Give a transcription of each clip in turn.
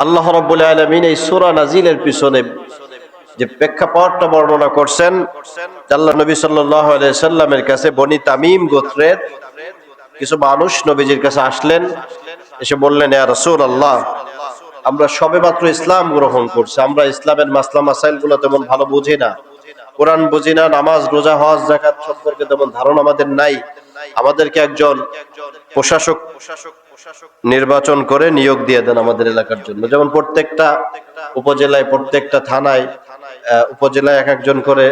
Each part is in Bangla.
আল্লাহ রাব্বুল আলামিন এই সূরা নাজিলের পিছনে যে প্রেক্ষাপটটা বর্ণনা করছেন, আল্লাহ নবী সাল্লাল্লাহু আলাইহি সাল্লামের কাছে বনি তামিম গোত্রের কিছু মানুষ নবীজির কাছে আসলেন, এসে বললেন, ইয়া রাসূলুল্লাহ, আমরা সবেমাত্র ইসলাম গ্রহণ করছি, আমরা ইসলামের মাসলা মাসাইল গুলো তেমন ভালো বুঝি না, কোরআন বুঝি না, নামাজ রোজা হজ যাকাত সম্পর্কে তেমন ধারণা আমাদের নাই। আমাদেরকে একজন প্রশাসক নির্বাচন করে নিয়োগ দিয়ে দেন আমাদের এলাকার জন্য। যেমন প্রত্যেকটা উপজেলায়, প্রত্যেকটা থানায়, উপজেলায় এক একজন করে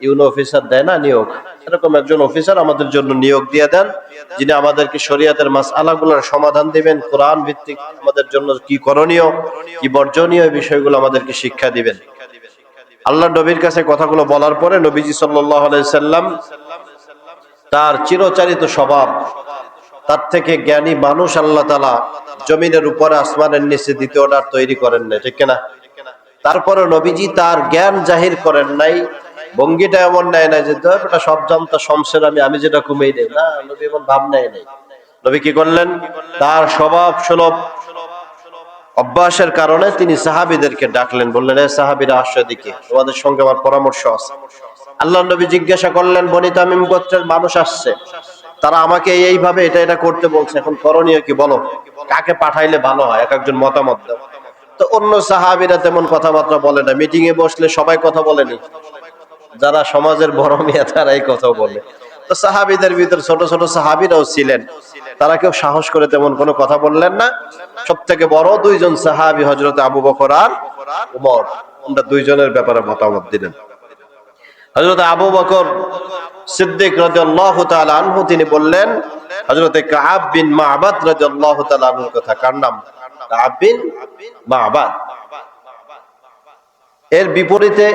ইউনো অফিসার দেয় না নিয়োগ, এরকম একজন অফিসার আমাদের জন্য নিয়োগ দিয়ে দেন, যিনি আমাদেরকে শরীয়তের মাসআলাগুলোর সমাধান দিবেন, কোরআন ভিত্তিক আমাদের জন্য কি করণীয় কি বর্জনীয় এই বিষয়গুলো আমাদেরকে শিক্ষা দিবেন। আল্লাহ নবীর কাছে কথাগুলো বলার পরে নবীজি সাল্লাল্লাহু আলাইহি সাল্লাম তার চিরচারিত স্বভাব, তার থেকে জ্ঞানী মানুষ আল্লাহ তাআলা জমিনের উপরে আসমানের নিচে দ্বিতীয়টা তৈরি করেন নাই, ঠিক কিনা? তারপরে নবীজি তার জ্ঞান জাহির করেন নাই, ভঙ্গিটা এমন নেয় না যে এটা সব জানতা শমশের আমি যেটা কমেই নেই না, নবী এমন ভাব নেয় নাই। নবী কি করলেন? তার স্বভাব সুলভ অভ্যাসের কারণে তিনি সাহাবীদেরকে ডাকলেন, বললেন, এ সাহাবীরা আসো দিকে, তোমাদের সঙ্গে আমার পরামর্শ আছে। আল্লাহ নবী জিজ্ঞাসা করলেন, বনি তামিম গোত্রের মানুষ আসছে, তারা আমাকে এইভাবে এটা এটা করতে বলছে, এখন করণীয় কি বলো, কাকে পাঠাইলে ভালো হয়, এক একজন মতামত দাও। তো অন্য সাহাবীরা তেমন কথাবার্তা বলে না, মিটিং এ বসলে সবাই কথা বলেনি, যারা সমাজের বড় মিয়া তারাই কথা বলে। তো সাহাবীদের ভিতর ছোট ছোট সাহাবীরাও ছিলেন, তারা কেউ সাহস করে তেমন কোনো কথা বললেন না। সব থেকে বড় দুইজন সাহাবী হযরত আবু বকর আর উমর, আমরা দুইজনের ব্যাপারে মতামত দিলেন। হযরত আবু বকর সিদ্দিক রাদিয়াল্লাহু তাআলা আনহু তিনি বললেন হযরত কাআব বিন মা'বাদ রাদিয়াল্লাহু তাআলা আনহুর কথা। কার নাম? কাআব বিন মা'বাদ। এর বিপরীতে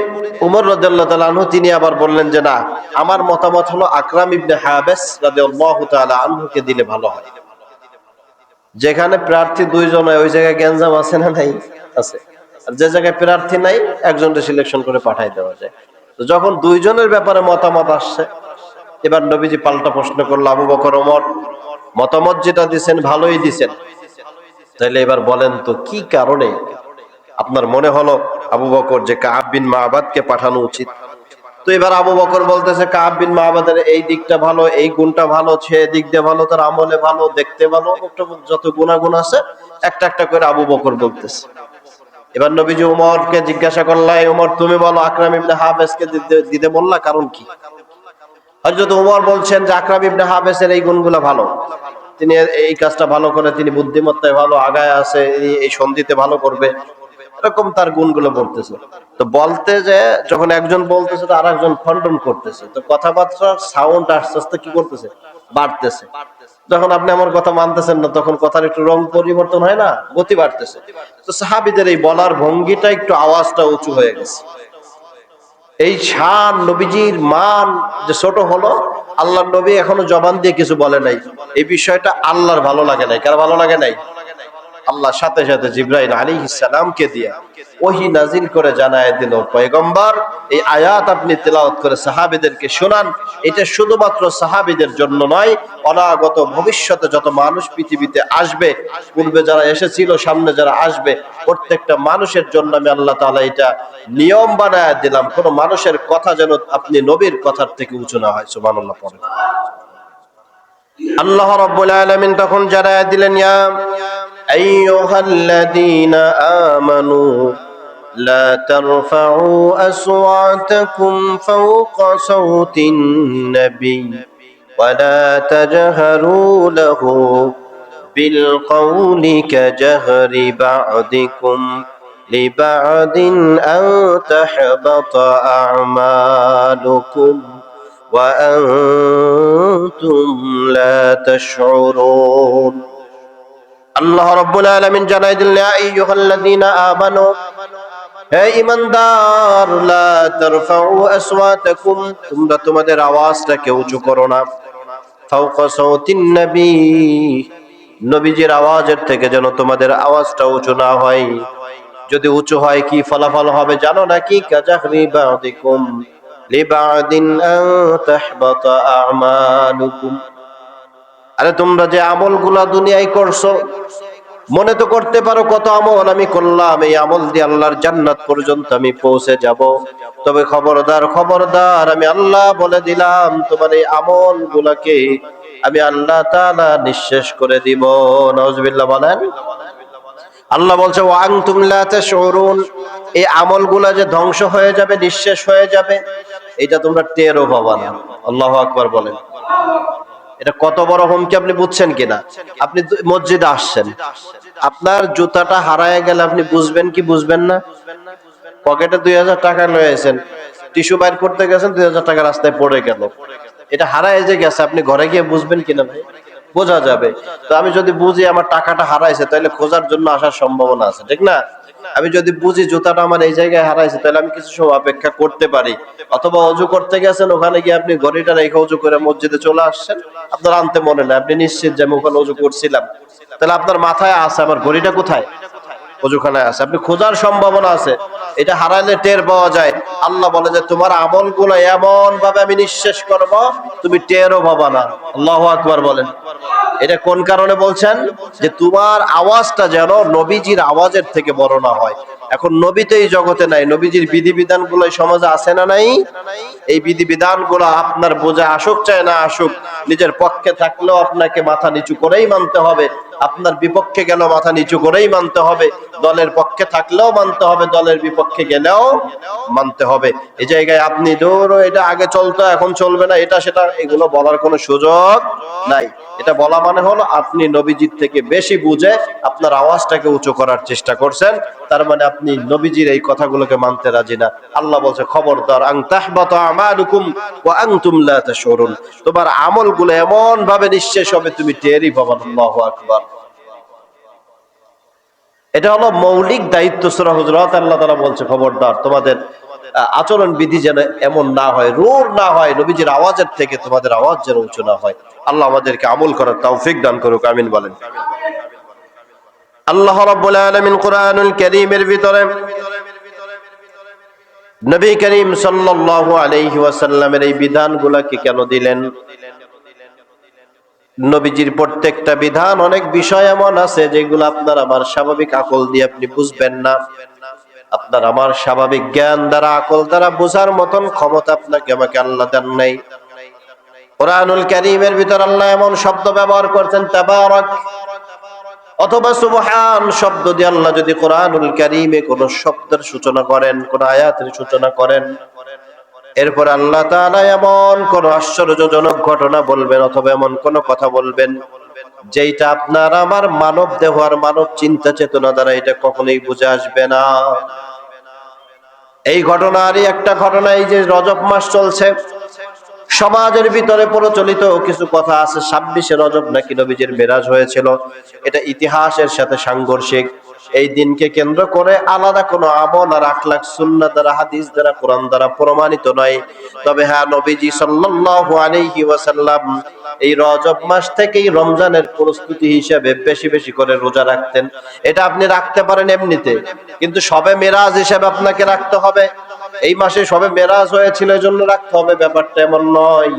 উমর রাদিয়াল্লাহু তাআলা আনহু তিনি আবার বললেন যে না, আমার মতামত হলো আকরাম ইবনে হাবেস রাদিয়াল্লাহু তাআলা আনহুকে দিলে ভালো হয়। যেখানে প্রার্থী দুইজন হয় ওই জায়গায় গ্যাঞ্জাম আছে না নাই? আছে। আর যে জায়গায় প্রার্থী নাই একজনকে সিলেকশন করে পাঠাই দেওয়া যায়। তো যখন দুইজনের ব্যাপারে মতামত আসছে, এবার নবীজি পাল্টা প্রশ্ন করলো, আবু বকর ওমর মতামত যেটা দিবেন ভালোই দিবেন, তাহলে এবার বলেন তো কি কারণে আপনার মনে হলো আবু বকর যে কাআব বিন মা'বাদকে পাঠানো উচিত? তো এবার আবু বকর বলতেছে, কাআব বিন মা'বাদের এই দিকটা ভালো, এই গুণটা ভালো, সে দিক দিয়ে ভালো, তার আমলে ভালো, দেখতে ভালো, যত গুণাগুণ আছে একটা একটা করে আবু বকর বলতেছে। এবার নবীজি উমরকে জিজ্ঞাসা করলেন, উমর তুমি বলো, আকরাম ইবনে হাবেসকে দিতে বললা কারণ কি? হযরত উমর বলছেন যে আকরাম ইবনে হাবেসের এই গুণগুলো ভালো, তিনি এই কাজটা ভালো করে, তিনি বুদ্ধিমত্তায় ভালো, আগায় আছে, এই সন্ধিতে ভালো করবে, এরকম তার গুণগুলো বলতেছে। তো বলতে যে যখন একজন বলতেছে তো আরেকজন খণ্ডন করতেছে, তো কথাবার্তার সাউন্ড আস্তে আস্তে কি করতেছে, বাড়তেছে। যখন আপনি আমার কথা মানতেছেন না তখন কথার একটু রং পরিবর্তন হয় না, গতি বাড়তেছে। তো সাহাবীদের এই বলার ভঙ্গিটা একটু আওয়াজটা উঁচু হয়ে গেছে। এই শান নবীজির মান যে ছোট হলো, আল্লাহর নবী এখনো জবান দিয়ে কিছু বলে নাই, এই বিষয়টা আল্লাহর ভালো লাগে নাই। কার ভালো লাগে নাই? আল্লাহ সাথে সাথে জিবরাইল আলাইহিস সালামকে দিয়ে ওহী নাজিল করে জানায় দিল, পয়গম্বর এই আয়াত আপনি তেলাওয়াত করে সাহাবীদেরকে শোনান। এটা শুধুমাত্র সাহাবীদের জন্য নয়, অনাগত ভবিষ্যতে যত মানুষ পৃথিবীতে আসবে, পূর্বে যারা এসেছিল, সামনে যারা আসবে, প্রত্যেকটা মানুষের জন্য আমি আল্লাহ তাআলা এটা নিয়ম বানায় দিলাম, কোন মানুষের কথা যেন আপনি নবীর কথার থেকে উঁচু না হয়। সুবহানাল্লাহ পড়েন। আল্লাহ রাব্বুল আলামিন তখন জানায় দিলেন, ইয়া আইয়ুহাল্লাযীনা আমানু লা তারফাউ আসওয়াতাকুম ফাওকা সাওতিন নবী ওয়া লা তাজহারু লাহু বিল কওলি কাজহরি বা'দিকুম লিবা'দিন আন তাহবাতা আ'মালুকুম ওয়া আনতুম লা তাশউরুন। আল্লাহ রাব্বুল আলামিন জানাই দিলেন, ইয়া আইয়ুহাল্লাযীনা আমানু, হে ঈমানদার, লা তারফাউ আসওয়াতাকুম, তোমরা তোমাদের আওয়াজটাকে উঁচু করো না, ফাওকা সাওতিন নবী, নবীজির আওয়াজের থেকে যেন তোমাদের আওয়াজটা উঁচু না হয়। যদি উঁচু হয় কি ফলাফল হবে জানো নাকি? কাজাহরি বা'দিকুম লিবা'দিন আন তাহবাতা আ'মালুকুম, আরে তোমরা যে আমলগুলা দুনিয়ায় করছো মনে তো করতে পারো কত আমল আমি করলাম, এই আমল দিয়ে আল্লাহর জান্নাত পর্যন্ত আমি পৌঁছে যাব। তবে খবরদার খবরদার, আমি আল্লাহ বলে দিলাম তোমার এই আমল গুলাকে আমি আল্লাহ তাআলা নিঃশেষ করে দিব। নাউজুবিল্লাহ বলেন। আল্লাহ বলছে ওয়া আনতুম লা তাশউরুন, এই আমলগুলা যে ধ্বংস হয়ে যাবে, নিঃশেষ হয়ে যাবে, এটা তোমরা টেরও পাবা না। আল্লাহু আকবার বলেন। এটা কত বড় হুমকি আপনি বুঝছেন কিনা? আপনি মসজিদে আসছেন, আপনার জুতাটা হারায় গেলে আপনি বুঝবেন কি বুঝবেন না? পকেটে 2000 টাকা লয়েছেন, টিস্যু বাইর করতে গেছেন, 2000 টাকা রাস্তায় পড়ে গেল, এটা হারায় যে গেছে, আপনি ঘরে গিয়ে বুঝবেন কিনা ভাই? বোঝা যাবে। তো আমি যদি বুঝি আমার টাকাটা হারাইছে, তাহলে খোঁজার জন্য আসার সম্ভাবনা আছে, ঠিক না? আমি যদি বুঝি জুতাটা আমার এই জায়গায় হারাইছে, তাহলে আমি কিছু সময় অপেক্ষা করতে পারি। অথবা অজু করতে গেছেন, ওখানে গিয়ে আপনি ঘড়িটা রেখে অজু করে মসজিদে চলে আসছেন, আপনার আনতে মনে নাই, আপনি নিশ্চিত যে আমি ওখানে অজু করছিলাম, তাহলে আপনার মাথায় আছে আমার ঘড়িটা কোথায়, অজুখানায় আছে, আপনি খোঁজার সম্ভাবনা আছে। এটা হারাইলে টের পাওয়া যায়। আল্লাহ বলে যে তোমার আমলগুলো এমন ভাবে আমি নিঃশেষ করব, তুমি টেরও পাবা না। আল্লাহু আকবার বলেন। এটা কোন কারণে বলছেন? যে তোমার আওয়াজটা যেন নবীজির আওয়াজের থেকে বড় না হয়। এখন নবী তো এই জগতে নাই, নবীজির বিধিবিধান গুলো সমাজে আছে না নাই? এই বিধিবিধান গুলো আপনার বোঝা আসুক চাই না আসুক, নিজের পক্ষে থাকলেও আপনাকে মাথা নিচু করেই মানতে হবে, আপনার বিপক্ষে গেলেও মাথা নিচু করেই মানতে হবে, দলের পক্ষে থাকলেও মানতে হবে, দলের বিপক্ষে গেলেও মানতে হবে। এই জায়গায় আপনি ধরো এটা আগে চলতো এখন চলবে না, এটা সেটা এগুলো বলার কোনো সুযোগ নাই। এটা বলা মানে হলো আপনি নবীজির থেকে বেশি বুঝে আপনার আওয়াজটাকে উঁচু করার চেষ্টা করছেন, তার মানে আপনি নবীজির এই কথাগুলোকে মানতে রাজি না। আল্লাহ বলছে খবরদার, আন তাহবাতা আমালুকুম ওয়া আনতুম লা তাশউরুন, তোমার আমলগুলো এমন ভাবে নিঃশেষ হবে তুমি টেরই পাবে না। আল্লাহু আকবার। এটা হলো মৌলিক দায়িত্ব। সূরা হুজুরাত আল্লাহ তাআলা বলছে খবরদার তোমাদের আচরণ বিধি যেন এমন না হয়, রূঢ় না হয়, নবীজির আওয়াজের থেকে তোমাদের আওয়াজ যেন উঁচু না হয়। আল্লাহ আমাদেরকে আমল করার তৌফিক দান করুক, আমিন বলেন। আল্লাহ রাব্বুল আলামিন কোরআনুল কারীমের ভিতরে নবী করিম সাল্লাল্লাহু আলাইহি ওয়াসাল্লামের এই বিধানগুলোকে কেন দিলেন? নবীজির প্রত্যেকটা বিধান, অনেক বিষয় এমন আছে যেগুলো আপনার আমার স্বাভাবিক আকল দিয়ে আপনি বুঝবেন না, আপনার আমার স্বাভাবিক জ্ঞান দ্বারা আকল দ্বারা বোঝার মতন ক্ষমতা আপনাকে আমাকে আল্লাহ দেন নাই। কোরআনুল কারীমের ভিতর আল্লাহ এমন শব্দ ব্যবহার করছেন তাবারাক অথবা সুবহান শব্দ দিয়ে আল্লাহ যদি কোরআনুল কারীমে কোন শব্দের সূচনা করেন, কোন আয়াতের সূচনা করেন, এরপর আল্লাহ তাআলা এমন কোন আশ্চর্যজনক ঘটনা বলবেন অথবা এমন কোন কথা বলবেন যেটা আপনার আমার মানব দেহ আর মানব চিন্তা চেতনা দ্বারা এটা কখনোই বুঝে আসবে না। এই ঘটনারই একটা ঘটনা, এই যে রজব মাস চলছে, সমাজের ভিতরে প্রচলিত কিছু কথা আছে 26শে রজব নাকি নবীজির মেরাজ হয়েছিল। এটা ইতিহাসের সাথে সাংঘর্ষিক। এই দিনকে কেন্দ্র করে আলাদা কোনো আমল আর আখলাক সুন্নাহ দ্বারা, হাদিস দ্বারা, কোরআন দ্বারা প্রমাণিত নয়। তবে হ্যাঁ, নবীজি সাল্লাল্লাহু আলাইহি ওয়াসাল্লাম এই রজব মাস থেকেই রমজানের প্রস্তুতি হিসেবে বেশি বেশি করে রোজা রাখতেন। এটা আপনি রাখতে পারেন এমনিতে, কিন্তু শবে মেরাজ হিসেবে আপনাকে রাখতে হবে। এই মাসে সবে মেরাজ হয়েছিল এজন্য রাখতে হবে, ব্যাপারটা এমন নয়।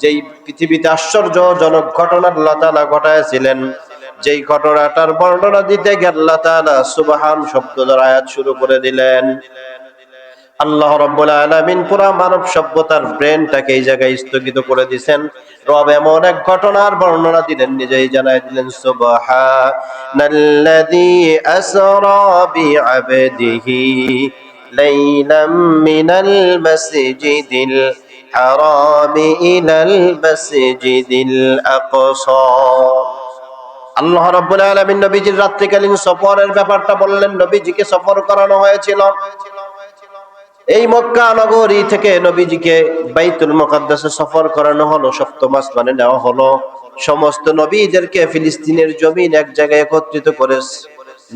যেই পৃথিবীতে আশ্চর্যজনক ঘটনা আল্লাহ তাআলা ঘটায়ছিলেন, যেই ঘটনাটার বর্ণনা দিতে গিয়ে আল্লাহ তাআলা সুবহান শব্দ দ্বারা আয়াত শুরু করে দিলেন। আল্লাহ রাব্বুল আলামিন পুরা মানব সভ্যতার ব্রেনটাকে এই জায়গায় স্থগিত করে দিয়েছেন। রব এমন এক ঘটনার বর্ণনা দিলেন, নিজেই জানাই দিলেন সুবহানাল্লাযী আসরা বিআবদিহি লাইলাম মিনাল মাসজিদিল হারাম ইলাল মাসজিদিল আকসা। আল্লাহ রাব্বুল আলামিন নবীজির রাত্রিকালীন সফরের ব্যাপারটা বললেন। নবীজিকে সফর করানো হয়েছিল, এই মক্কা নগরী থেকে নবীজিকে বাইতুল মুকাদ্দাসে সফর করানো হলো, সপ্তম আসমানে নেওয়া হলো। সমস্ত নবীদেরকে ফিলিস্তিনের জমিন এক জায়গায় একত্রিত করে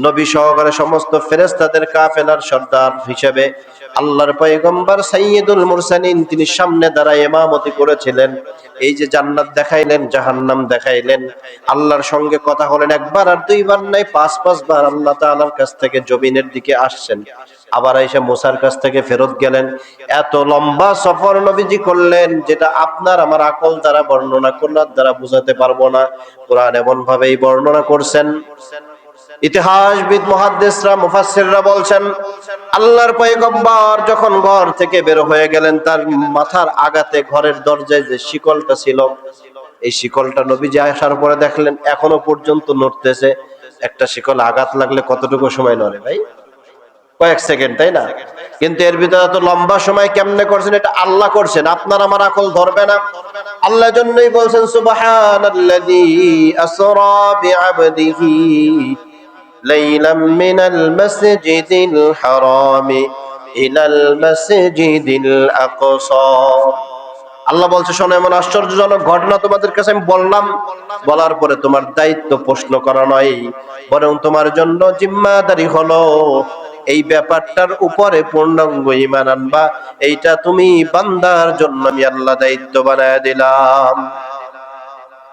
নবী সহকারে সমস্ত ফেরেশতাদের কাফেলার সর্দার হিসেবে আল্লাহর পয়গম্বর সাইয়্যিদুল মুরসালিন তিনি সামনে দাঁড়ায় ইমামতি করেছিলেন। এই যে জান্নাত দেখাইলেন, জাহান্নাম দেখাইলেন, আল্লাহর সঙ্গে কথা হলেন, একবার আর দুইবার নাই, 5 বার আল্লাহ তাআলার কাছ থেকে জমিনের দিকে আসছেন, আবার আয়েশা মুসার কাছ থেকে ফেরত গেলেন। এত লম্বা সফর নবীজি করলেন যেটা আপনার আমার আকল দ্বারা, বর্ণনা করার দ্বারা বোঝাতে পারবো না। কোরআন এমন ভাবেই বর্ণনা করছেন ইতিহাসবিদ মুহাদ্দিসরা মুফাসসিররা বলছেন, আল্লাহর পয়গম্বর যখন ঘর থেকে বের হয়ে গেলেন, তার মাথার আগাতে ঘরের দরজায় যে শিকলটা ছিল, এই শিকলটা নবীজি আসার পরে দেখলেন এখনো পর্যন্ত নড়তেছে। একটা শিকল আঘাত লাগলে কতটুকু সময় নড়ে ভাই? কয়েক সেকেন্ড, তাই না? কিন্তু এর ভিতরে এত লম্বা সময় কেমনে করছেন? এটা আল্লাহ করছেন, আপনার আমার আকল ধরবে না। আল্লাহ জন্যই বলছেন সুবহানাল্লাযী আসরা বিআবদিহি লাইলাম মিনাল মাসজিদিল হারামি ইলাল মাসজিদিল আকসা। আল্লাহ বলছে, শোনো, এমন আশ্চর্যজনক ঘটনা তোমাদের কাছে আমি বললাম, বলার পরে তোমার দায়িত্ব প্রশ্ন করা নয়, বরং তোমার জন্য জিম্মাদারি হলো এই ব্যাপারটার উপরে পূর্ণাঙ্গ ঈমান আনবা। এইটা তুমি বান্দার জন্য আমি আল্লাহ দায়িত্ব বানায় দিলাম।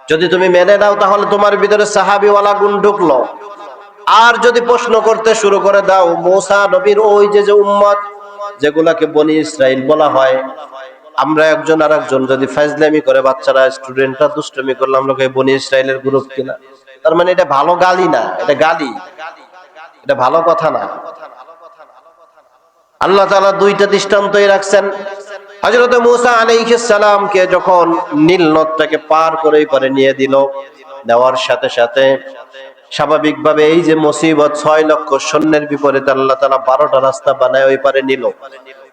যদি তুমি মেনে নাও তাহলে তোমার ভিতরে সাহাবীওয়ালা গুণ ঢুকলো। আর যদি প্রশ্ন করতে শুরু করে দাও, মুসা নবীর ওই যে উম্মত যেগুলাকে বনি ইসরাইল বলা হয়, আমরা একজন আর একজন যদি ফাজলামি করে, বাচ্চারা স্টুডেন্টরা দুষ্টুমি করলে আমরা কই বনি ইসরাইলের গ্রুপ কিনা। তার মানে এটা ভালো গালি না, এটা গালি, এটা ভালো কথা না। আল্লাহ তাআলা দুইটা দৃষ্টান্তই রাখছেন। হযরত মুসা আলাইহিস সালামকে যখন নীল নদটাকে পার করে পারে নিয়ে দিল, দেওয়ার সাথে সাথে স্বাভাবিকভাবে এই যে মুসিবত, 6 লক্ষ সৈন্যের বিপরীতে আল্লাহ তাআলা 12টা রাস্তা বানায় ওই পারে নিল।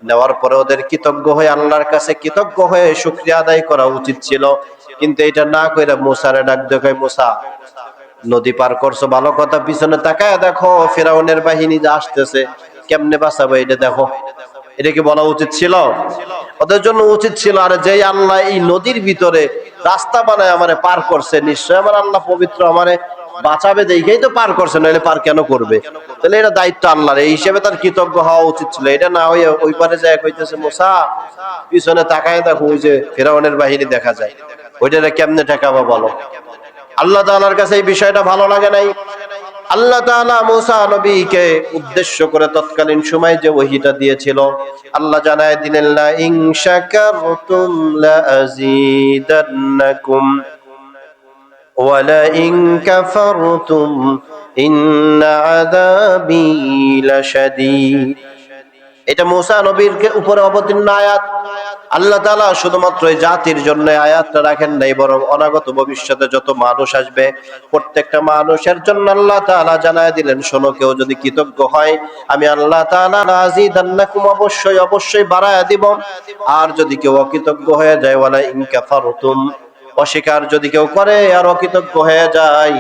নেওয়ার পরে ওদের কৃতজ্ঞ হয়ে, আল্লাহর কাছে কৃতজ্ঞ হয়ে শুকরিয়া আদায় করা উচিত ছিল, কিন্তু এটা না কইরা মুসারে ডাক দেখায়, মুসা নদী পার করছো ভালো কথা, পিছনে তাকায় দেখো ফিরাউনের বাহিনী যা আসতেছে, কেমনে বাঁচাবো এটা দেখো। এটা কি বলা উচিত ছিল? ওদের জন্য উচিত ছিল, আরে যেই আল্লাহ এই নদীর ভিতরে রাস্তা বানায় আমারে পার করছে, নিশ্চয় আমার আল্লাহ পবিত্র, আমারে বাঁচাবে দেখেই তো পার করছে, নাহলে পার কেন করবে? তাহলে এটা দায়িত্ব আল্লাহর, এই হিসেবে তার কৃতজ্ঞ হওয়া উচিত ছিল। এটা না হয়ে ওই পারে যায় কইতেছে, মুসা পিছনে তাকায় দেখো ওই যে ফিরাউনের বাহিনী দেখা যায়, ওইটা কেমনে ঠেকাবো বলো? আল্লাহ তাআলার কাছে এই বিষয়টা ভালো লাগে নাই। আল্লাহ তাআলা মুসা নবীকে উদ্দেশ্য করে তৎকালীন সময় যে ওহীটা দিয়েছিল, আল্লাহ জানায় দিলেন, লা ইন শাকারতুম লা আযীদান্নাকুম ওয়া লা ইন কাফারতুম ইন্না আযাবী লাশাদীদ। এটা মুসা নবীর উপরে অবতীর্ণ আয়াত। আল্লাহ তাআলা শুধুমাত্র এই জাতির জন্য আয়াতটা রাখেন নাই, বরং অনাগত ভবিষ্যতে যত মানুষ আসবে প্রত্যেকটা মানুষের জন্য আল্লাহ তাআলা জানায় দিলেন, শোনো, কেউ যদি কৃতজ্ঞ হয় আমি আল্লাহ তাআলা লাযীদান্নাকুম, অবশ্যই অবশ্যই বাড়ায়া দিব। আর যদি কেউ অকৃতজ্ঞ হয়ে যায়, ওয়ালা ইন কাফারতুম, অস্বীকার যদি কেউ করে আর অকৃতজ্ঞ হয়ে যায়,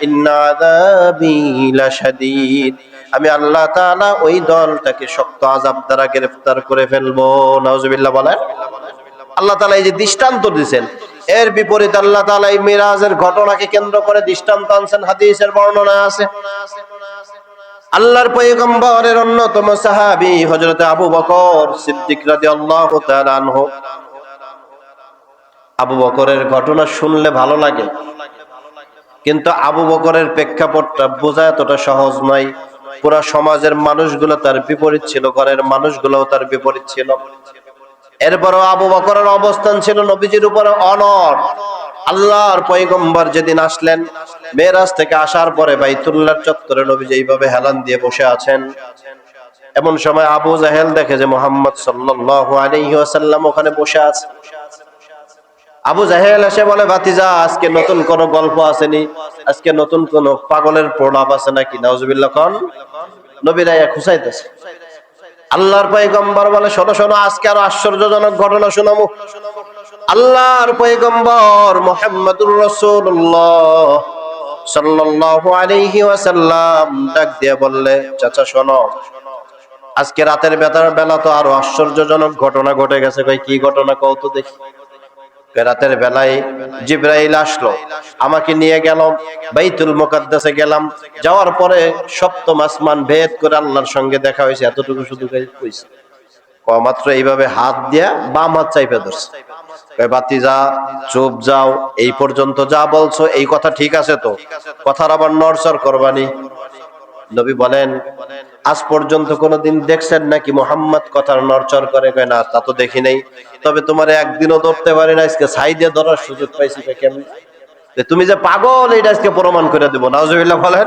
ইন্না আযাবী লাশাদীদ, আমি আল্লাহ তাআলা ওই দলটাকে শক্ত আযাব দ্বারা গ্রেফতার করে ফেলবো। নাউজুবিল্লাহ বলেন। আল্লাহ তাআলা এই যে দৃষ্টান্ত দিয়েছেন, এর বিপরীতে আল্লাহ তাআলা এই মিরাজের ঘটনাকে কেন্দ্র করে দৃষ্টান্ত আনছেন, হাদিসের বর্ণনা আছে। আল্লাহর পয়গম্বরের অন্যতম সাহাবী হযরত আবু বকর সিদ্দিক রাদিয়াল্লাহু তাআলা আনহু। আবু বকরের ঘটনা শুনলে ভালো লাগে, কিন্তু আবু বকরের প্রেক্ষাপটটা বোঝা এতটা সহজ নয়। পুরা সমাজের মানুষগুলো তার বিপরীত ছিল, ঘরের মানুষগুলোও তার বিপরীত ছিল। এরপরও আবু বকরের অবস্থান ছিল নবীজির উপরে অনড়। আল্লাহর পয়গম্বর যেদিন আসলেন, মেরাজ থেকে আসার পরে বাইতুল্লাহর চত্বরে নবীজি এইভাবে হেলান দিয়ে বসে আছেন। এমন সময় আবু জাহেল দেখে যে মুহাম্মদ সাল্লাল্লাহু আলাইহি ওয়াসাল্লাম ওখানে বসে আছে। আবু জাহেল এসে বলে, ভাতিজা, আজকে নতুন কোন গল্প আসেনি? আজকে নতুন কোন পাগলের প্রলাপ আছে নাকি? নাউজুবিল্লাহ কোন? নবীরা খুঁচাইতেছে। আল্লাহর পয়গম্বর বলে, শোনো শোনো, আজকে আরো আশ্চর্যজনক ঘটনা শোনাবো। আল্লাহর পয়গম্বর মুহাম্মদুর রাসূলুল্লাহ সাল্লাল্লাহু আলাইহি ওয়াসাল্লাম ডাক দিয়ে বললে, চাচা শোনো, আজকে রাতের বেলা তো আরো আশ্চর্যজনক ঘটনা ঘটে গেছে। কই কি ঘটনা কও তো দেখি। রাতের বেলায় জিবরাইল আসলো, আমাকে নিয়ে গেল বাইতুল মুকাদ্দাসে গেলাম। যাওয়ার পরে সপ্তম আসমান ভেদ করে আল্লাহর সঙ্গে দেখা হয়েছে, এতটুকু শুধু কইছে। মাত্র এইভাবে হাত দিয়া বাম হাত চাইপে ধরছে। ভাতিজা চুপ যাও, এই পর্যন্ত যা বলছো এই কথা ঠিক আছে তো? কথার আবার নড়চড় করবানি? নবী বলেন, আজ পর্যন্ত কোনদিন দেখছেন নাকি মুহাম্মদ কথার নড়চড় করে? কয় না, তা তো দেখি নাই। তবে তোমার একদিনও ধরতে পারি না, আজকে সাইডে ধরার সুযোগ পাইছি। কেমন তুমি যে পাগল, এটা আজকে প্রমাণ করে দেব। নাউজুবিল্লাহ বলেন।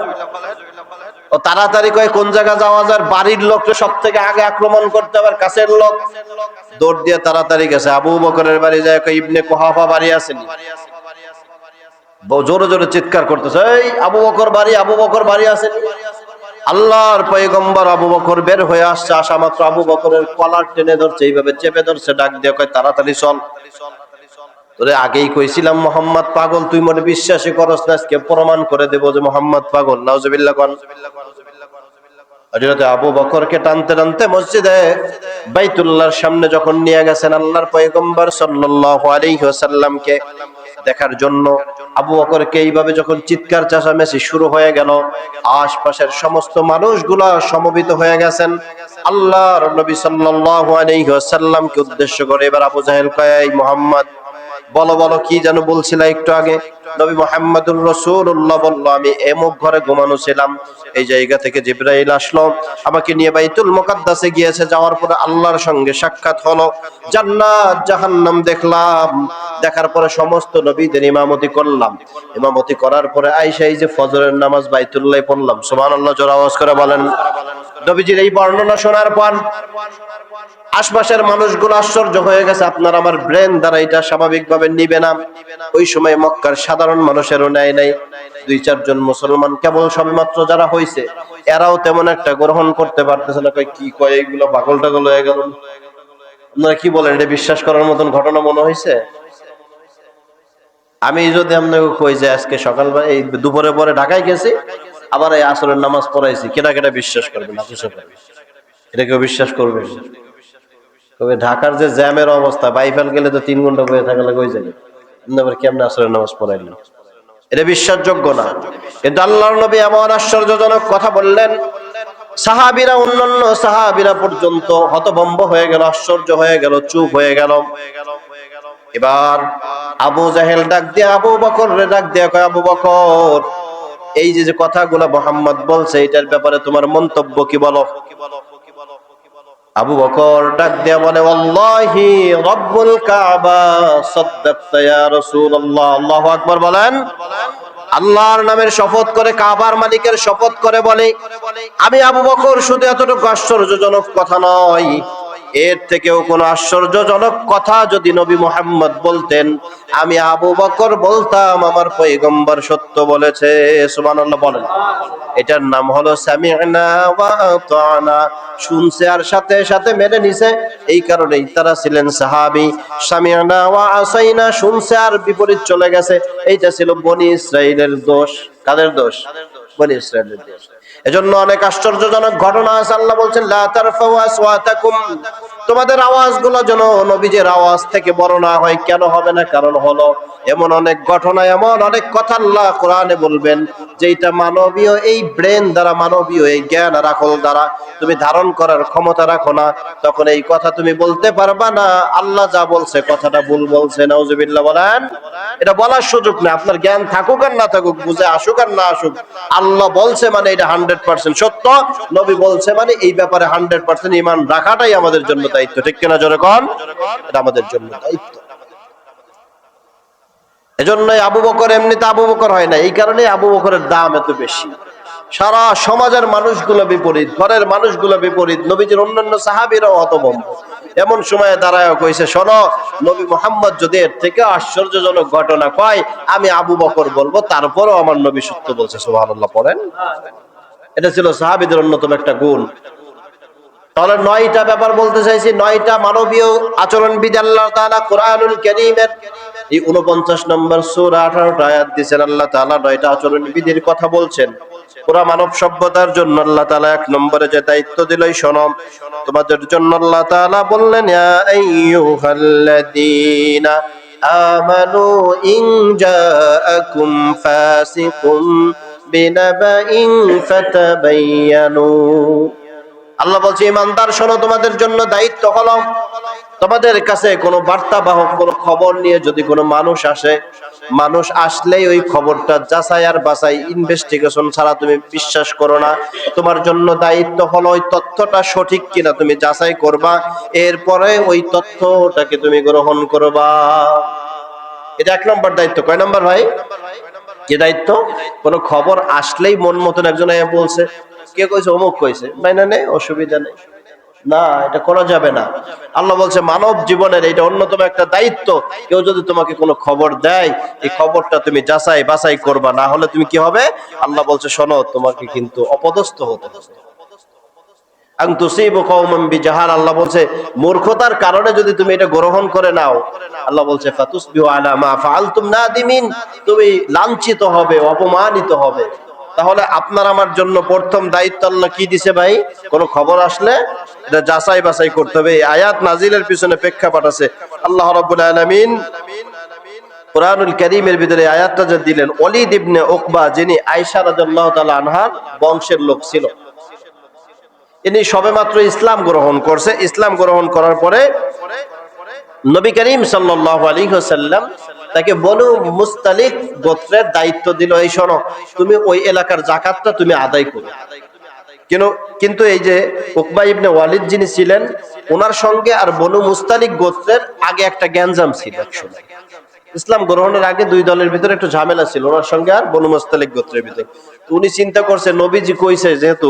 ও তাড়াতাড়ি কয় কোন জায়গা যাওয়া যায়, বাড়ির লোককে সব থেকে আগে আক্রমণ করতে হবে, কাছের লোক দৌড় দিয়ে তাড়াতাড়ি গেছে। আবু বকরের বাড়ি যায়, কয় ইবনে কুহাফা বাড়ি আসেনি, জোরে জোরে চিৎকার করতেছে, এই আবু বকর বাড়ি, আবু বকর বাড়ি আসেনি। আল্লাহর পয়গম্বর আবু বকর বের হয়ে আসছে, আসা মাত্র আবু বকরের কলার টেনে ধরছে, এইভাবে চেপে ধরছে, ডাক দিয়ে কয় তাড়াতাড়ি চল, তোরে আগেই কইছিলাম মোহাম্মদ পাগল, তুই মনে বিশ্বাসই করস না, আজকে প্রমাণ করে দেব যে মোহাম্মদ পাগল। নাউজুবিল্লাহ কোন। হযরত আবু বকরকে টানতে টানতে মসজিদে বাইতুল্লাহর সামনে যখন নিয়ে গেছেন, আল্লাহর পয়গম্বর সাল্লাল্লাহু আলাইহি ওয়াসাল্লামকে দেখার জন্য, আবু বকরকে এইভাবে যখন চিৎকার চেঁচামেচি শুরু হয়ে গেল, আশপাশের সমস্ত মানুষগুলা সমবেত হয়ে গেছেন আল্লাহর নবী সাল্লাল্লাহু আলাইহি ওয়াসাল্লামকে উদ্দেশ্য করে। এবার আবু জাহেল কয়, এই মুহাম্মদ বলো বলো, কি যেন বলছিলা একটু আগে? নবী মুহাম্মদুর রাসূলুল্লাহ বলল, আমি এমুক ঘরে ঘুমানো ছিলাম, এই জায়গা থেকে জিবরাইল আসলো, আমাকে নিয়ে বাইতুল মুকাদ্দাসে গিয়েছে, যাওয়ার পরে আল্লাহর সঙ্গে সাক্ষাৎ হলো, জান্নাত জাহান্নাম দেখলাম, দেখার পরে সমস্ত নবীদের ইমামতি করলাম, ইমামতি করার পরে আয়েশা এই যে ফজরের নামাজ বাইতুল্লাহ পড়লাম। সুবহানাল্লাহ, জোরে আওয়াজ করে বলেন। নবীজির এই বর্ণনা শোনার পর আশপাশের মানুষগুলো আশ্চর্য হয়ে গেছে, আপনার আমার ব্রেন দ্বারা এটা স্বাভাবিকভাবে নিবে না। ওই সময় মক্কার সাধারণ মানুষেরও নেয় নাই, 2-4 জন মুসলমান কেবল সবেমাত্র যারা হয়েছে, এরাও তেমন একটা গ্রহণ করতে পারতেছে না। কি কয় এগুলো, পাগল টাগল হয়ে গেল। আপনারা কি বলেন, এটা বিশ্বাস করার মতন ঘটনা মনে হয়েছে? আমি যদি আপনাকে কই যে আজকে সকালবেলা এই দুপুরে পরে ঢাকায় গেছি, আবার এই আসরের নামাজ পড়াইছি, কেটা কেটা বিশ্বাস করবে না? এটা কেউ বিশ্বাস করবে? তবে ঢাকার যে জ্যামের অবস্থা, বাইফেল গেলে তো 3 ঘন্টা বয়ে থাকা লাগে ওই জায়গায়, আবার কেমনে আসরের নামাজ পড়াইলেন? এটা বিশ্বাসযোগ্য না। কিন্তু আল্লাহর নবী এমন আশ্চর্যজনক কথা বললেন, সাহাবীরা, অন্যান্য সাহাবীরা পর্যন্ত হতভম্ব হয়ে গেল, আশ্চর্য হয়ে গেল, চুপ হয়ে গেল। এবার আবু জাহেল ডাক দিয়ে আবু বকর রে ডাক দিয়ে কয়, আবু বকর, এই যে যে কথাগুলো মুহাম্মদ বলছে, এটার ব্যাপারে তোমার মন্তব্য কি বলো? আবু বকর ডাক দিয়ে বলে, ওয়াল্লাহি রব্বুল কাবা সাদ্দাকতা ইয়া রাসূলুল্লাহ। আল্লাহু আকবার বলেন। আল্লাহর নামের শপথ করে, কাবার মালিকের শপথ করে বলে, আমি আবু বকর শুধু এতটুকু আশ্চর্যজনক কথা নয়, এর থেকেও কোন আশ্চর্যজনক কথা যদি নবী মুহাম্মদ বলতেন, আমি আবু বকর বলতাম আমার পয়গম্বর সত্য বলেছে। সুবহানাল্লাহ বলেন। এটার নাম হলো সামি'না ওয়া আতা'না, শুনছে আর সাথে সাথে মেনে নিছে, এই কারণেই তারা ছিলেন সাহাবী। সামি'না ওয়া আসাইনা, শুনছে আর বিপরীত চলে গেছে, এইটা ছিল বনি ইসরাইলের দোষ। কাদের দোষ? বনি ইসরাইলের দোষ। এজন্য অনেক আশ্চর্যজনক ঘটনা আছে। আল্লাহ বলছেন, লা তারফাউ আসওয়াতাকুম, তোমাদের আওয়াজগুলো যেন নবীজের আওয়াজ থেকে বড় না হয়। কেন হবে না? কারণ হলো এমন অনেক ঘটনা, এমন অনেক কথা আল্লাহ কোরআনে বলবেন, যেটা মানবীয় এই ব্রেন দ্বারা, মানবীয় এই জ্ঞান আর আকল দ্বারা তুমি ধারণ করার ক্ষমতা রাখো না, তখন এই কথা তুমি বলতে পারবা না আল্লাহ যা বলছে কথাটা ভুল বলছে। নাউজুবিল্লাহ বলেন। এটা বলার সুযোগ না, আপনার জ্ঞান থাকুক আর না থাকুক, বুঝে আসুক আর না আসুক, আল্লাহ বলছে মানে এটা 100% সত্য, নবী বলছে মানে এই ব্যাপারে 100% ঈমান রাখাটাই আমাদের জন্য দায়িত্ব। ঠিক কিনা জোরে কোন? এটা আমাদের জন্য দায়িত্ব। এজন্যই আবু বকর এমনিতে আবু বকর হয় না, এই কারণে আবু বকরের দাম এত বেশি। সারা সমাজের মানুষগুলো বিপরীত, ঘরের মানুষগুলো বিপরীত, নবীজির অন্যান্য সাহাবীরাও হতভম্ব। এমন সময় দাঁড়ায় কইছে, শোনো, নবী মুহাম্মদ যদি এর থেকে আশ্চর্যজনক ঘটনা কয়, আমি আবু বকর বলবো, তারপরও আমার নবী সত্য বলছে। সুবহানাল্লাহ পড়েন। এটা ছিল সাহাবীদের অন্যতম একটা গুণ। তাহলে 9টা ব্যাপার বলতে চাইছি, 9টা মানবীয় আচরণবিধি আল্লাহ তাআলা কোরআনুল কারীমের এই 49 নম্বর সূরা 18টা আয়াত দিয়েছেন। আল্লাহ তাআলা 9টা আচরণবিধির কথা বলছেন। পুরা মানব সভ্যতার জন্য আল্লাহ তাআলা 1 নম্বরে যে দায়িত্ব দিলই, শোনো, তোমাদের জন্য আল্লাহ তাআলা বললেন, ইয়া আইয়ুহাল্লাযীনা আমানু ইন জাআকুম ফাসিকুম বিনাবাইন ফাতাবায়ানু। আল্লাহ বলছে, ইমানদার শোনো, তোমাদের জন্য দায়িত্ব হলো, তোমাদের কাছে কোনো বার্তা বাহক কোনো খবর নিয়ে যদি কোনো মানুষ আসে, মানুষ আসলেই ওই খবরটা যাচাই আর বাছাই, ইনভেস্টিগেশন ছাড়া তুমি বিশ্বাস করো না। তোমার জন্য দায়িত্ব হলো ওই তথ্যটা সঠিক কিনা তুমি যাচাই করবা, এরপরে ওই তথ্যটাকে তুমি গ্রহণ করবা। এটা 1 নম্বর দায়িত্ব। কয় নম্বর ভাই? কি দায়িত্ব? কোন খবর আসলেই মন মতন একজন বলছে, কে কইছে? অমুক কইছে, মাইনা নেই, অসুবিধা নেই। না, এটা করা যাবে না। আল্লাহ বলছে মানব জীবনের এটা অন্যতম একটা দায়িত্ব। কেউ যদি তোমাকে কোনো খবর দেয়, এই খবরটা তুমি যাচাই বাছাই করবা, না হলে তুমি কি হবে? আল্লাহ বলছে শোনো, তোমাকে কিন্তু অপদস্থ হতে হবে। আন তুসিবু কওমান বিজাহাল, আল্লাহ বলছে মূর্খতার কারণে যদি তুমি এটা গ্রহণ করে নাও, আল্লাহ বলছে ফাতুসবিহু আলা মা ফাআলতুম নাদিমিন, তুমি লাঞ্ছিত হবে, অপমানিত হবে। তাহলে আপনার আমার জন্য প্রথম দায়িত্ব আল্লাহ কি দিছে ভাই? কোন খবর আসলে এটা যাচাই বাছাই করতে হবে। এই আয়াত নাজিলের পিছনে প্রেক্ষাপট আছে। আল্লাহ রাব্বুল আলামিন কুরআনুল কারীমের ভিতরে আয়াতটা যে দিলেন, ওলীদ ইবনে উকবা, যিনি আয়েশা রাদিয়াল্লাহু তাআলা আনহার বংশের লোক ছিল, ইনি সবেমাত্র ইসলাম গ্রহণ করছে। ইসলাম গ্রহণ করার পরে নবী করিম সাল্লাল্লাহু আলাইহি ওয়াসাল্লাম তাকে বনু মুস্তালিক গোত্রের দায়িত্ব দিল, এই শোনো, তুমি ওই এলাকার যাকাতটা তুমি আদায় করো। কিন্তু এই যে উকবা ইবনে ওয়ালিদ যিনি ছিলেন, ওনার সঙ্গে আর বনু মুস্তালিক গোত্রের আগে একটা গ্যাঞ্জাম ছিল। একসময় ইসলাম গ্রহণের আগে দুই দলের ভিতরে একটু ঝামেলা ছিল, ওনার সঙ্গে আর বনু মুস্তালিক গোত্রের ভিতরে। তো উনি চিন্তা করছে নবীজি কইছে যেহেতু,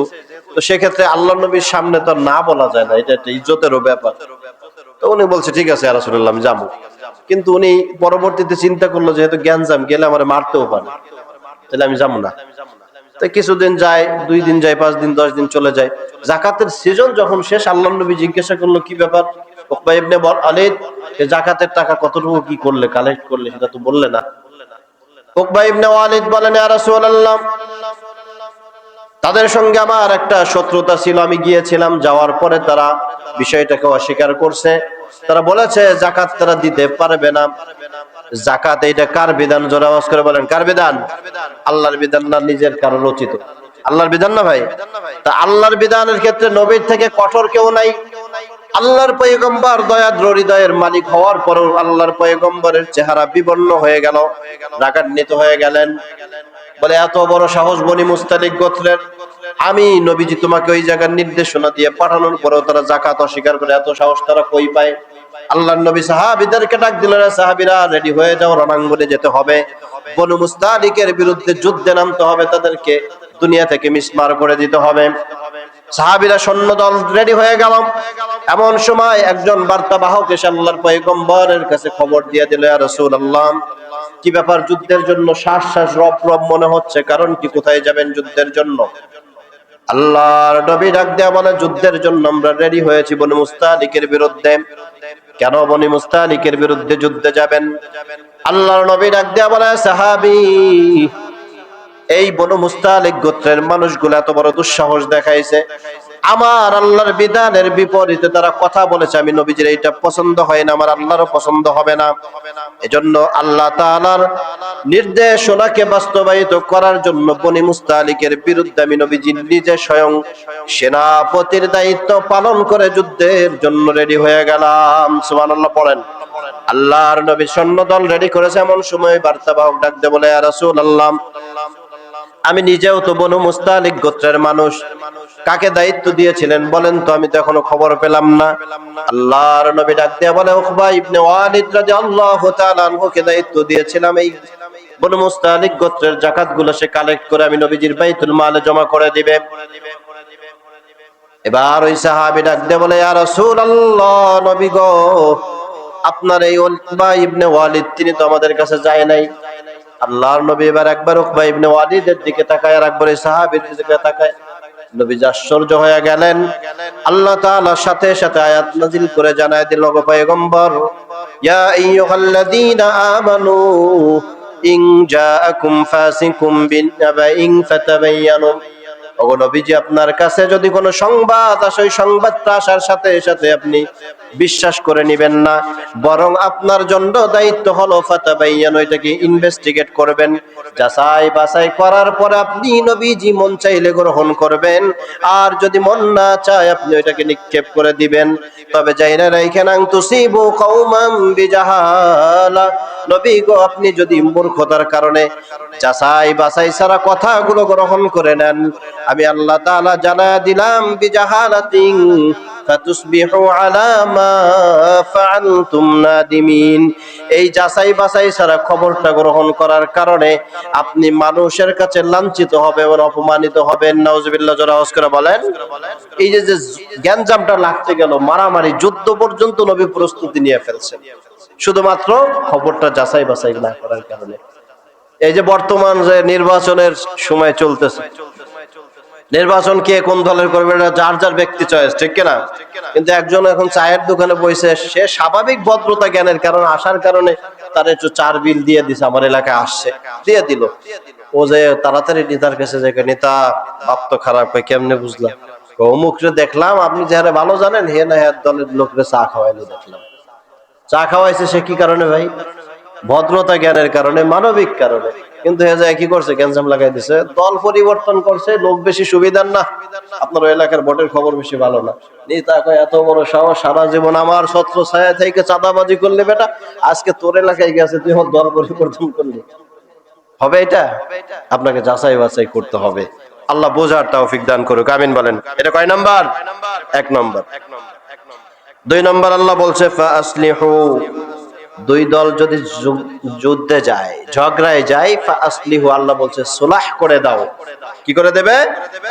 তো সেক্ষেত্রে আল্লাহ নবীর সামনে তো না বলা যায় না, এটা একটা ইজ্জতেরও ব্যাপার। তো উনি বলছে ঠিক আছে ইয়া রাসূলুল্লাহ, আমি যাবো। কিন্তু উনি পরবর্তীতে চিন্তা করলো যেহেতু গ্যাঞ্জাম, গেলে আমার মারতেও পারে, তাহলে আমি যাবো না। তো কিছুদিন যায়, 2 দিন যায়, 5 দিন, 10 দিন চলে যায়। যাকাতের সিজন যখন শেষ, আল্লাহ নবী জিজ্ঞাসা করলো কি ব্যাপার উকবা ইবনে ওয়ালিদ, যাকাতের টাকা কতটুকু কি করলে, কালেক্ট করলে, সেটা তো বললে না। উকবা ইবনে ওয়ালিদ বলেন, ইয়া রাসূলুল্লাহ, তাদের সঙ্গে আমার একটা শত্রুতা ছিল, আমি গিয়েছিলাম, যাওয়ার পরে তারা বিষয়টাকে অস্বীকার করছে। তারা বলেছে যাকাত তারা দিতে পারবে না। যাকাত এটা কার বিধান? জোরে আওয়াজ করে বলেন, কার বিধান? আল্লাহর বিধান না নিজের কারো রচিত? আল্লাহর বিধান না ভাই? তা আল্লাহর বিধানের ক্ষেত্রে নবীর থেকে কঠোর কেউ নাই। আল্লাহর পয়গম্বর দয়াদ্র হৃদয়ের মালিক হওয়ার পরেও আল্লাহর পয়গম্বরের চেহারা বিবর্ণ হয়ে গেল, রাগান্বিত হয়ে গেলেন। বলে এত বড় সাহস বনি মুস্তালিক গোত্রের, আমি নবীজি তোমাকে ওই জায়গার নির্দেশনা দিয়ে পাঠানোর পরেও তারা যাকাত অস্বীকার করে, এত সাহস তারা কই পায়? আল্লাহর নবী সাহাবীদেরকে ডাক দিলেন, সাহাবীরা রেডি হয়ে যাও, রণাঙ্গনে যেতে হবে, বনু মুস্তালিকের বিরুদ্ধে যুদ্ধে নামতে হবে, তাদেরকে দুনিয়া থেকে মিসমার করে দিতে হবে। সাহাবীরা সৈন্যদল রেডি হয়ে গেল। এমন সময় একজন বার্তাবাহক এসে আল্লাহর পয়গম্বরের কাছে খবর দিয়ে দিল, ইয়া রাসূলুল্লাহ, কি ব্যাপার? যুদ্ধের জন্য শ্বাস শ্বাস রব রব মনে হচ্ছে, কারণ কি? কোথায় যাবেন যুদ্ধের জন্য? আল্লাহর নবী ডাক দেয়া বলে, যুদ্ধের জন্য আমরা রেডি হয়েছি বনু মুস্তালিকের বিরুদ্ধে। কেন বনু মুস্তালিকের বিরুদ্ধে যুদ্ধে যাবেন? আল্লাহর নবী ডাক দেয়া বলে, সাহাবী, এই বনু মুস্তালিক গোত্রের মানুষগুলো এত বড় দুঃসাহস দেখাইছে, আমার আল্লাহর বিধানের বিপরীতে তারা কথা বলেছে, আমি নবীজির এইটা পছন্দ হয় না, আমার আল্লাহরও পছন্দ হবে না। এজন্য আল্লাহ তাআলার নির্দেশনাকে বাস্তবায়িত করার জন্য বনি মুস্তালিকের বিরুদ্ধে আমি নবীজি নিজে স্বয়ং সেনাপতির দায়িত্ব পালন করে যুদ্ধের জন্য রেডি হয়ে গেলাম। সুবহানাল্লাহ পড়েন। আল্লাহর নবী সৈন্যদল রেডি করেছে, এমন সময় বার্তাবাহক ডাক দিয়ে বলে, ইয়া রাসূলুল্লাহ, আমি নিজেও তো বনু মুস্তালিক গোত্রের মানুষ, কাকে দায়িত্ব দিয়েছিলেন বলেন তো? আমি তো এখনো খবর পেলাম না। আল্লাহর নবী ডাক দিয়ে বলে, উকবা ইবনে ওয়ালিদ রাদিয়াল্লাহু তাআলা আনহুকে দায়িত্ব দিয়েছিলাম এই বনু মুস্তালিক গোত্রের যাকাতগুলো সে কালেক্ট করে আমি নবীজির বাইতুল মালে জমা করে দিবে। এবার ওই সাহাবী ডাক দিয়ে বলে, ইয়া রাসূলুল্লাহ, নবী গো, আপনার এই উকবা ইবনে ওয়ালিদ তিনি তো আমাদের কাছে যায় নাই। আল্লাহর নবী এবার একবার উকবা ইবনে ওয়ালিদের দিকে তাকায়, আর একবার এই সাহাবীর দিকে তাকায়। নবীজি আশ্চর্য হয়ে গেলেন। আল্লাহ তাআলা সাথে সাথে আয়াত নাযিল করে জানায় দিল, গো পয়গম্বর, ইয়া আইয়ুহাল্লাযীনা আমানু ইন জাআকুম ফাসিকুম বিনাবাইন ফাতাবায়ানু, ওগো নবীজি, আপনার কাছে যদি কোনো সংবাদ আসে, ওই সংবাদটা আসার সাথে সাথে আপনি বিশ্বাস করে নেবেন না, বরং আপনার জন্য দায়িত্ব হলো ফাতাবায়ানু, এটাকে ইনভেস্টিগেট করবেন, যাচাই বাছাই করার পরে আপনি নবীজি মন চাইলে গ্রহণ করবেন, আর যদি মন না চায় আপনি ওইটাকে নিক্ষেপ করে দিবেন। তবে যাইরা রাইখেন আন তুসিবু কওমান বিজাহালা, নবী গো, আপনি যদি মূর্খতার কারণে যাচাই বাছাই ছাড়া কথাগুলো গ্রহণ করে নেন, আমি আল্লাহ তাআলা জানায়া দিলাম বিজাহালাতিন, ফাতুসবিহু আলা মা ফাআলতুম নাদিমিন। এই যাচাই বাছাই ছাড়া খবরটা গ্রহণ করার কারণে আপনি মানুষের কাছে লাঞ্ছিত হবেন এবং অপমানিত হবেন। নাউজুবিল্লাহ, জোরে আওয়াজ করে বলেন। এই যে যে গ্যাঞ্জামটা লাগতে গেল, মারামারি যুদ্ধ পর্যন্ত নবী প্রস্তুতি নিয়ে ফেলছেন শুধুমাত্র খবরটা যাচাই বাছাই না করার কারণে। এই যে বর্তমান যে নির্বাচনের সময় চলতেছে, নির্বাচন কে কোন দলের করবে এটা যার যার ব্যক্তি চয়েস, ঠিক কিনা? কিন্তু একজন এখন চায়ের দোকানে বসে, সে স্বাভাবিক ভদ্রতা জ্ঞানের কারণে আসার কারণে তার একটু চার বিল দিয়ে দিছে, আমার এলাকায় আসছে, দিয়ে দিল। ও যে তাড়াতাড়ি নেতার কাছে যে, নেতা বাপ তো খারাপ, কেমনে বুঝলাম? অমুকরে দেখলাম, আপনি যারা ভালো জানেন, হে না হ্যাঁ দলের লোকরে চা খাওয়াইলো দেখলাম। চা খাওয়াইছে সে কি কারণে ভাই? ভদ্রতা জ্ঞানের কারণে, মানবিক কারণে। কিন্তু হে যায় কি করছে? গ্যাঞ্জাম লাগাই দিছে, দল পরিবর্তন করছে, লোক বেশি সুবিধার না, আপনার এলাকার ভোটের খবর বেশি ভালো না। নেতা কয় এত বড় সাহস, সারা জীবন আমার ছত্র ছায়া থেকে চাঁদাবাজি করলে বেটা, আজকে তোর এলাকায় গেছে, তুই আমার দল পরিবর্তন করলি। হবে এটা? আপনাকে যাচাই বাছাই করতে হবে। আল্লাহ বোঝার তৌফিক দান করুক, আমিন বলেন। এটা কয় নাম্বার? 1 নম্বর। 2 নম্বর আল্লাহ বলছে ফাআসলিহু, দুই দল যদি যুদ্ধে যায়, ঝগড়ায় যায়, ফাআসলিহু, আল্লাহ বলছে সুলহ করে দাও। কি করে দেবে?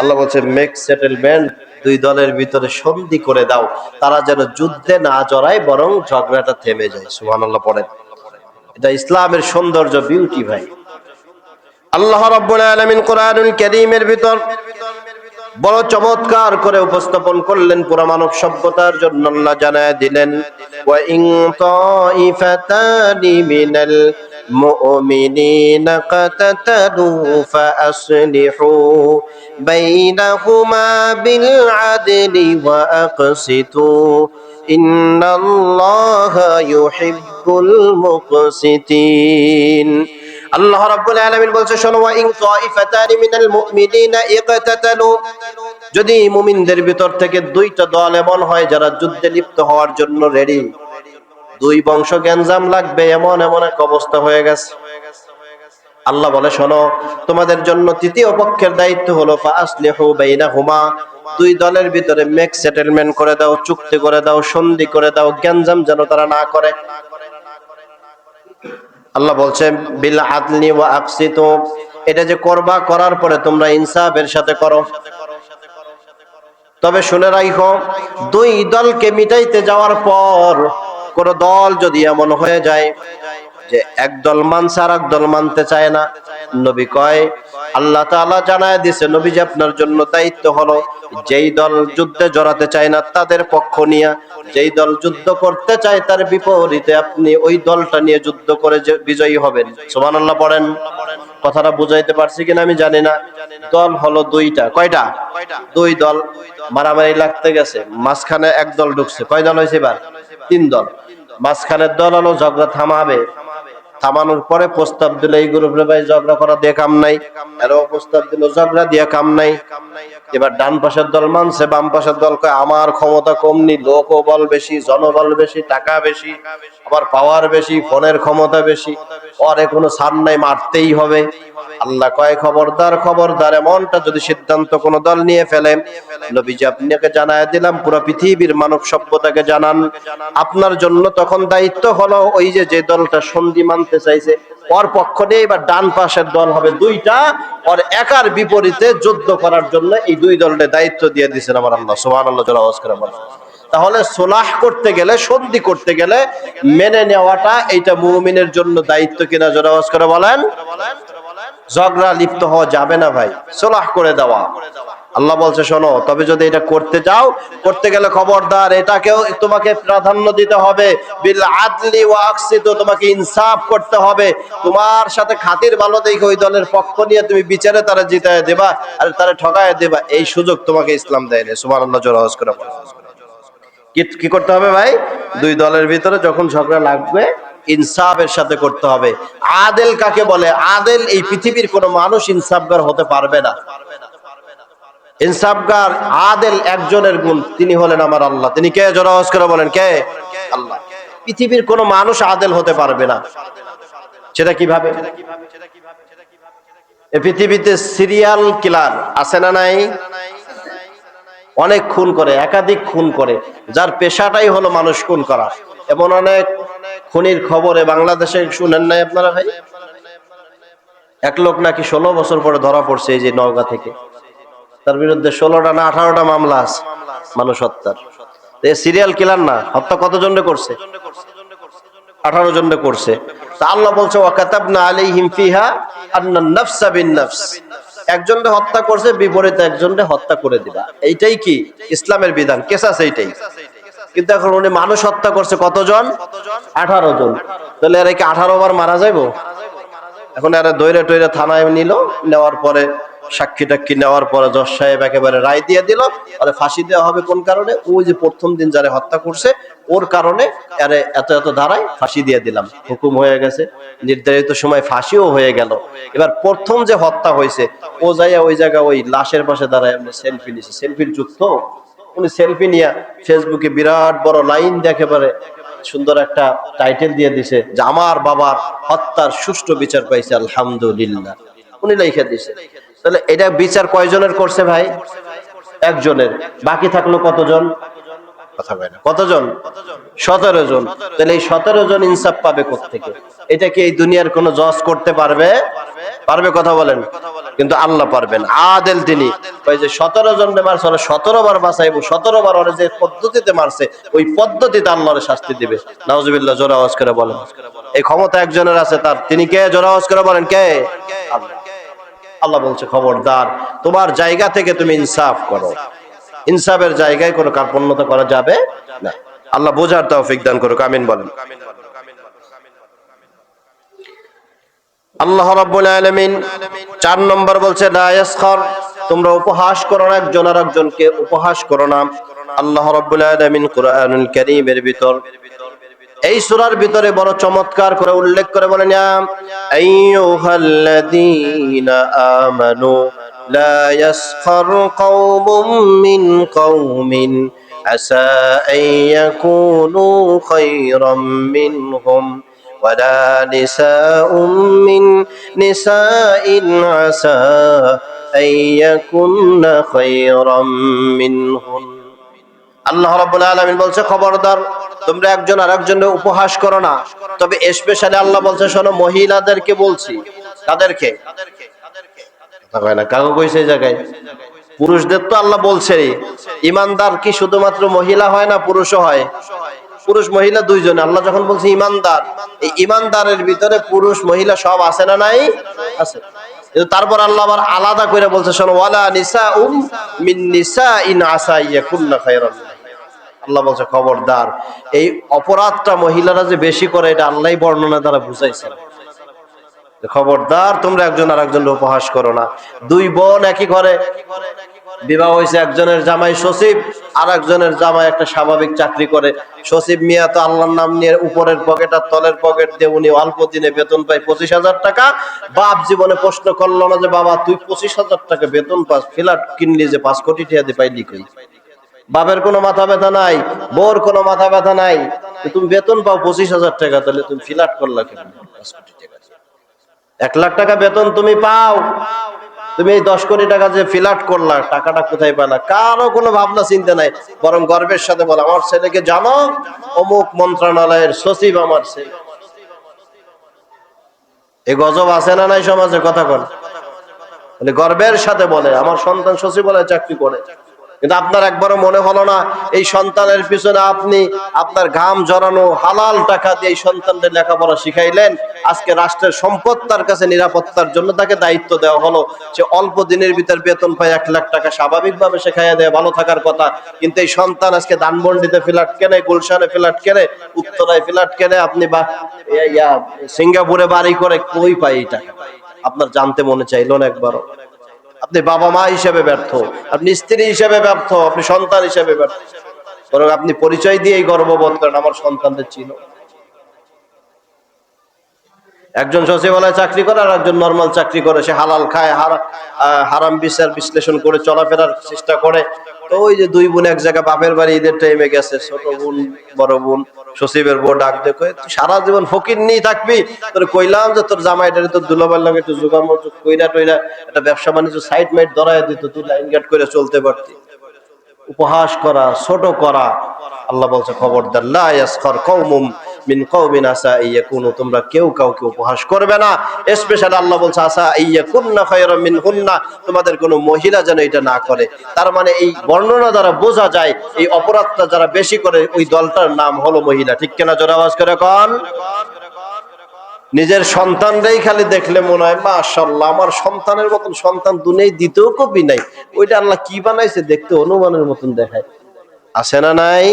আল্লাহ বলছে মেক সেটেলমেন্ট, দুই দলের ভিতরে সন্ধি করে দাও, তারা যেন যুদ্ধে না জড়ায়, বরং ঝগড়াটা থেমে যায়। সুবহানাল্লাহ পড়েন। এটা ইসলামের সৌন্দর্য, বিউটি ভাই। আল্লাহ রাব্বুল আলামিন কোরআনুল কারীমের ভিতর বড় চমৎকার করে উপস্থাপন করলেন পুরো মানব সভ্যতার জন্য। আল্লাহ জানায় দিলেন, ওয়া ইন তাইফাতানি মিনাল মুমিনিনা কাতাতালু ফাআসলিহু বাইনাহুমা বিল আদলি ওয়া আকসিতু ইন্নাল্লাহা ইউহিব্বুল মুকসিতিন। আল্লাহ রাব্বুল আলামিন বলছে, শোনো, ওয়া ইন তাইফাতানি মিনাল মুমিনিনা ইকতাতালু, যদি মুমিনদের ভিতর থেকে দুইটা দল এমন হয় যারা যুদ্ধে লিপ্ত হওয়ার জন্য রেডি, দুই বংশ গ্যাঞ্জাম লাগবে, এমন এমন এক অবস্থা হয়ে গেছে, আল্লাহ বলে শোনো, তোমাদের জন্য তৃতীয় পক্ষের দায়িত্ব হলো ফাআসলিহু বাইনাহুমা, দুই দলের ভিতরে মেক সেটেলমেন্ট করে দাও, চুক্তি করে দাও, সন্ধি করে দাও, গ্যাঞ্জাম যেন তারা না করে। আল্লাহ বলছেন বিল আদলি ওয়া আকসিতু, এটা যে করবা, করার পরে তোমরা ইনসাফের সাথে করো। তবে শুনে রাখো, দুই দলকে মিটাইতে যাওয়ার পর কোন দল যদি এমন হয়ে যায় যে এক দল মানছে আর এক দল মানতে চায় না, নবী কয়, আল্লাহ তাআলা জানায় দিছে, নবী যে আপনার জন্য দায়িত্ব হলো যেই দল যুদ্ধে জড়াতে চায় না তাদের পক্ষ নিয়ে, যেই দল যুদ্ধ করতে চায় তার বিপরীতে আপনি ওই দলটা নিয়ে যুদ্ধ করে যে বিজয়ী হবেন। সুবহানাল্লাহ পড়েন। কথাটা বুঝাইতে পারছি কিনা আমি জানি না। দল হলো দুইটা। কয়টা? দুই দল মারামারি লাগতে গেছে, মাঝখানে এক দল ঢুকছে। কয় দল হয়েছে এবার? 3 দল। মাঝখানের দল হলো ঝগড়া থামাবে, থামানোর পরে প্রস্তাব দিল এই গ্রুপে, ভাই ঝগড়া করা দিয়ে কাম নাই, এরও প্রস্তাব দিল ঝগড়া দিয়ে কাম নাই। এবার ডান পাশের দল মানছে, বাম পাশের দল কয় আমার ক্ষমতা কম নি, লোকও বল বেশি, জনবল বেশি, টাকা বেশি, আবার পাওয়ার বেশি, ফোনের ক্ষমতা বেশি, ওরে কোনো ছাড় নাই, মারতেই হবে। আল্লাহ কয় খবরদার, খবরদার, এমনটা যদি সিদ্ধান্ত কোন দল নিয়ে ফেলে, নবীজি আপনাকে জানায় দিলাম, পুরো পৃথিবীর মানব সভ্যতাকে জানান, আপনার জন্য তখন দায়িত্ব হলো ওই যে যে দলটা সন্ধি মানতে চাইছে ওর পক্ষ নিয়ে এবার ডান পাশের দল হবে দুইটা, ওর একার বিপরীতে যুদ্ধ করার জন্য এই দুই দলের দায়িত্ব দিয়ে দিয়েছেন আমার আল্লাহ। সুবহানাল্লাহ, জোরে আওয়াজ করে বলেন। তাহলে সুলাহ করতে গেলে, সন্ধি করতে গেলে মেনে নেওয়াটা এইটা মুমিনের জন্য দায়িত্ব কিনা? জোরে আওয়াজ করে বলেন। ঝগড়া লিপ্ত হওয়া যাবে না ভাই, সুলাহ করে দেওয়া। আল্লাহ বলছে শোনো, তবে যদি এটা করতে যাও, করতে গেলে খবরদার এটাকেও তোমাকে প্রাধান্য দিতে হবে, বিল আদলি ওয়া আকসিতু, তোমাকে ইনসাফ করতে হবে। তোমার সাথে খাতির ভালো দেখে ওই দলের পক্ষ নিয়ে তুমি বিচারে তারা জিতায় দেবা আর তারা ঠকায় দেবা, এই সুযোগ তোমাকে ইসলাম দেয় না। সুবহানাল্লাহ, জোরে আওয়াজ করে বলেন। কি করতে হবে ভাই? দুই দলের ভিতরে যখন ঝগড়া লাগবে ইনসাফের সাথে করতে হবে। আদেল কাকে বলে? আদেল এই পৃথিবীর কোন মানুষ ইনসাফগার হতে পারবে না। ইনসাফগার আদেল একজনের গুণ, তিনি হলেন আমার আল্লাহ। তিনি কে? জোরে আওয়াজ করে বলেন, কে? আল্লাহ। পৃথিবীর কোন মানুষ আদেল হতে পারবে না। সেটা কিভাবে? এই পৃথিবীতে সিরিয়াল কিলার আছে না নাই? অনেক খুন করে, একাধিক খুন করে, যার পেশাটাই হলো মানুষ খুন করা। এমন অনেক খুনির খবরে বাংলাদেশে শুনেন নাই আপনারা ভাই? এক লোক নাকি 16 বছর পরে ধরা পড়ছে এই যে নওগাঁ থেকে, তার বিরুদ্ধে 16টা না 18টা মামলা আছে মানুষ হত্যার। সিরিয়াল কিলার না, হত্যা কতজনে করছে? 18 জনে করছে। তা আল্লাহ বলছে ওয়াকাতাবনা আলাইহিম ফিহা আন্নান নাফসা বিন নাফস, একজনকে হত্যা করছে বিপরীতে একজনকে হত্যা করে দিবা, এইটাই কি ইসলামের বিধান, কেসাস এইটাই। কিন্তু এখন উনি মানুষ হত্যা করছে কতজন? 18 জন। তাহলে এর কি 18 বার মারা যাইবো? এখন এরা দৈরে টৈরে থানায় নিল, নেওয়ার পরে সাক্ষী টাক্ষী নেওয়ার পরে জজ সাহেব একেবারে রায় দিয়ে দিল, আরে ফাঁসি দেওয়া হবে। কোন কারণে? ওই যে প্রথম দিন যারা হত্যা করছে ওর কারণে আরে এত এত ধারায় ফাঁসি দিয়ে দিলাম, হুকুম হয়ে গেছে, নির্ধারিত সময় ফাঁসিও হয়ে গেল। এবার প্রথম যে হত্যা হয়েছে ও যাইয়া ওই জায়গা ওই লাশের পাশে দাঁড়ায় সেলফি নিছে, সেলফির যুগ তো, উনি সেলফি নিয়ে ফেসবুকে বিরাট বড় লাইন দিয়ে একেবারে সুন্দর একটা টাইটেল দিয়ে দিছে যে আমার বাবার হত্যার সুষ্ঠু বিচার পাইছে আলহামদুলিল্লাহ, উনি লিখে দিছে। তাহলে এটা বিচার কয়জনের করছে ভাই? একজনের। বাকি থাকলো কতজন? কথা বলে না, কতজন? 17 জন। তাহলে এই 17 জন ইনসাফ পাবে কোত্থেকে? এটা কি এই দুনিয়ার কোন জজ করতে পারবে? পারবে? কথা বলেন। কিন্তু আল্লাহ পারবেন, আদেল তিনি। ওই যে 17 জনকে মারছে, 17 বার বাঁচাইবো, 17 বার ওরা যে পদ্ধতিতে মারছে ওই পদ্ধতিতে আল্লাহর শাস্তি দিবে। নাউজুবিল্লাহ, জোরে আওয়াজ করে বলেন। এই ক্ষমতা একজনের আছে, তার, তিনি কে? জোরে আওয়াজ করে বলেন কে? আল্লাহ। আল্লাহ বলছে খবরদার তোমার জায়গা থেকে তুমি ইনসাফ করো, ইনসাফের জায়গায় কোনো কার্পণ্যতা করা যাবে না। আল্লাহ বোঝার তৌফিক দান করুক, আমিন বলেন। আল্লাহ রাব্বুল আলামিন 4 নম্বর বলছে লা ইয়াসখার, তোমরা উপহাস করো না, একজন আরেকজনকে উপহাস করো না। আল্লাহ রাব্বুল আলামিন কুরআনুল কারীমের ভিতর এই সূরার ভিতরে বড় চমৎকার করে উল্লেখ করে বলেন ইয়া আইয়ুহাল্লাযীনা আমানু লা ইয়াসখার কওমুম মিন কওমিন আসা আইয়াকুনু খায়রাম মিনহুম ওয়ালা নিসাউম মিন নিসাইন আসা আইয়াকুননা খায়রাম মিনহুম। আল্লাহ রাব্বুল আলামিন বলছে খবরদার তোমরা একজন আরেকজনের উপহাস করো না। তবে স্পেশালি আল্লাহ বলছে শোনো, মহিলাদেরকে বলছি। কাদেরকে? না কাগো কইছে এই জায়গায় পুরুষদের তো আল্লাহ বলছে। ইমানদার কি শুধুমাত্র মহিলা হয় না, পুরুষও হয়? পুরুষ মহিলা দুইজনে। আল্লাহ যখন বলছে ইমানদার, এই ইমানদারের ভিতরে পুরুষ মহিলা সব আছে না নাই? আছে। কিন্তু তারপর আল্লাহ আবার আলাদা করে বলছে শোনো ওয়ালা নিসাউম মিন নিসাইন আসা ইয়াকুননা খায়রান। আল্লাহ বলছে খবরদার এই অপরাধটা মহিলারা যে বেশি করে এটা আল্লাহই বর্ণনা দ্বারা বুঝাইছেন। খবরদার তোমরা একজন আরেকজনের উপহাস করো না। দুই বোন একই ঘরে বিবাহ হয়েছে, একজনের জামাই সচিব আর একজনের জামাই একটা স্বাভাবিক চাকরি করে। সচিব মিয়া তো আল্লাহর নাম নিয়ে উপরের পকেট আর তলের পকেট দিয়ে উনি অল্প দিনে বেতন পায় 25,000 টাকা। বাপ জীবনে প্রশ্ন করলো না যে বাবা তুই 25,000 টাকা বেতন পাস, ফ্ল্যাট কিনলি যে 5 কোটি টাকা দিয়ে পাইলি কই? বাপের কোনো মাথা ব্যথা নাই, বউর কোনো মাথা ব্যথা নাই। তুমি বেতন পাও 25,000 টাকা, তাহলে তুমি ফ্ল্যাট করলা কেন? 5 কোটি টাকা 1 লাখ টাকা বেতন তুমি পাও, তুমি এই 10 কোটি টাকা যে ফ্ল্যাট করলা, টাকাটা কোথায় পেলা? কারো কোনো ভাবনা চিন্তা নাই। বরং গর্বের সাথে বলে আমার ছেলেকে জানো অমুক মন্ত্রণালয়ের সচিব আমার ছেলে। এই গজব আছে না নাই সমাজে? কথা বল। মানে গর্বের সাথে বলে আমার সন্তান সচিবালয়ে চাকরি করে। কিন্তু আপনার একবারও মনে হলো না এই সন্তানের পিছনে আপনি আপনার ঘাম জড়ানো হালাল টাকা দিয়ে এই সন্তানদের লেখাপড়া শিখাইলেন। আজকে রাষ্ট্রের সম্পদ তার কাছে নিরাপত্তার জন্য তাকে দায়িত্ব দেওয়া হলো। সে অল্প দিনের ভিতর বেতন পায় 1 লাখ টাকা, স্বাভাবিকভাবে সে খাইয়া দেয়, ভালো থাকার কথা। কিন্তু এই সন্তান আজকে ধানমন্ডিতে ফ্ল্যাট কেনে, গুলশানে ফ্ল্যাট কেনে, উত্তরায় ফ্ল্যাট কেনে, আপনি বা সিঙ্গাপুরে বাড়ি করে, কই পায় এই টাকা? আপনার জানতে মনে চাইল না একবারও? আপনি বাবা মা হিসেবে ব্যর্থ, আপনি স্ত্রী হিসেবে ব্যর্থ, আপনি সন্তান হিসেবে ব্যর্থ। বরং আপনি পরিচয় দিয়েই গর্ববোধ করেন আমার সন্তানদের চিনো। একজন সচিবালয়ে চাকরি করে আর একজন নরমাল চাকরি করে, সে হালাল খায়, হারাম বিচার বিশ্লেষণ করে চলাফেরার চেষ্টা করে। তো ওই যে দুই বোন এক জায়গায় বাপের বাড়ি ঈদের টাইমে গেছে, ছোট বোন বড় বোন সচিবের বউ ডাক দেখো তুই সারা জীবন ফকির নিয়ে থাকবি, তোর কইলাম যে তোর জামাইটারে তোর দুলাবার লাগে একটু জোগামো কইরা টইরা একটা ব্যবসা বাণিজ্য সাইড মাইট ধরায় দিত, তুই লাইন গার্ড করে চলতে পারতি। উপহাস করা, ছোট করা। আল্লাহ বলছে খবরদার, লা ইয়াসখার কওমুম মিন কওমিন আসা আইয়াকুনু, তোমরা কেউ কাউকে উপহাস করবে না। স্পেশাল আল্লাহ বলছে আসা আইয়াকুন্না খায়রাম মিনহুন্না, তোমাদের কোনো মহিলা যেন এটা না করে। তার মানে এই বর্ণনা দ্বারা বোঝা যায় এই অপরাধটা যারা বেশি করে ওই দলটার নাম হলো মহিলা। ঠিক কিনা? জোরে আওয়াজ করে কোন। নিজের সন্তানরাই খালি দেখলে মনে হয় মাশাআল্লাহ, আমার সন্তানের মতন সন্তান দুনিয়ায় দ্বিতীয় কপি নাই। ওইটা আল্লাহ কি বানাইছে দেখতে অনুমানের মতন দেখায়। আছে না নাই?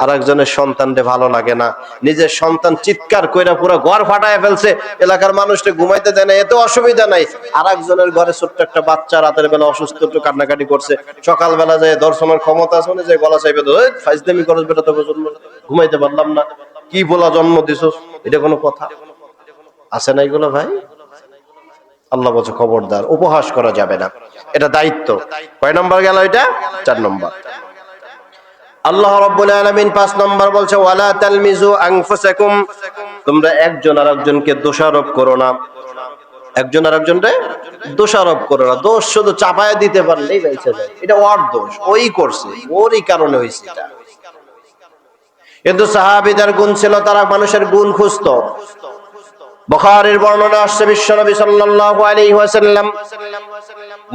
আর একজনের সন্তানরে ভালো লাগে না, নিজের সন্তান চিৎকার কইরা পুরো ঘর ফাটায় ফেলছে, এলাকার মানুষকে ঘুমাইতে দেয় না, এত অসুবিধা নাই। আর একজনের ঘরে ছোট্ট একটা বাচ্চা রাতের বেলা অসুস্থ, একটু কান্নাকাটি করছে, সকালবেলা যায় দর্শনের ক্ষমতা আছে না, যে গলা চাইবে তো ফাইজদামি করস বেটা, তোকে ঘুমাইতে পারলাম না, কি বলা জন্ম দিছস, এটা কোনো কথা? আছে না এগুলো ভাই? আল্লাহ বলছে খবরদার, উপহাস করা যাবে না, এটা দায়িত্ব। কয় নম্বর গেল এটা? 4 নম্বর। আল্লাহ রাব্বুল আলামিন 5 নম্বর বলছে ওয়ালা তালমিজু আনফুসাকুম, তোমরা একজন আরেকজনকে দোষারোপ করো না। একজন আরেকজনকে দোষারোপ করো না। দোষ শুধু চাপায় দিতে পারলেই বাইচা যায়, এটা ওর দোষ, ওই করছে, ওরই কারণে হইছে এটা। কিন্তু সাহাবীদের গুণ ছিল, তারা মানুষের গুণ খুঁজতো। বুখারীর বর্ণনা আসছে, বিশ্বনবী সাল্লাল্লাহু আলাইহি ওয়াসাল্লাম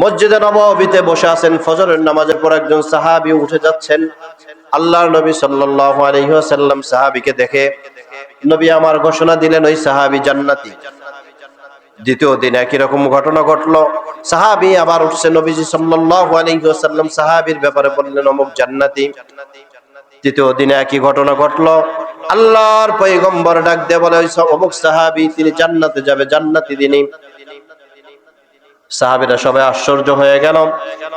মসজিদে নববীতে বসে আছেন, ফজরের নামাজের পর একজন সাহাবী উঠে যাচ্ছেন। আল্লাহর নবী সাল্লাল্লাহু আলাইহি ওয়াসাল্লাম সাহাবীকে দেখে নবী আমার ঘোষণা দিলেন ওই সাহাবী জান্নাতি। দ্বিতীয় দিন একই রকম ঘটনা ঘটলো, সাহাবী আবার উঠছে, নবীজি সাল্লাল্লাহু আলাইহি ওয়াসাল্লাম সাহাবীর ব্যাপারে বললেন অমুক জান্নাতি। তৃতীয় দিনে একই ঘটনা ঘটলো, আল্লাহর পয়গম্বর ডাক দিয়ে বলে ওই অমুক সাহাবী তিনি জান্নাতে যাবে, জান্নাতি তিনি। সাহাবীরা সবাই আশ্চর্য হয়ে গেল,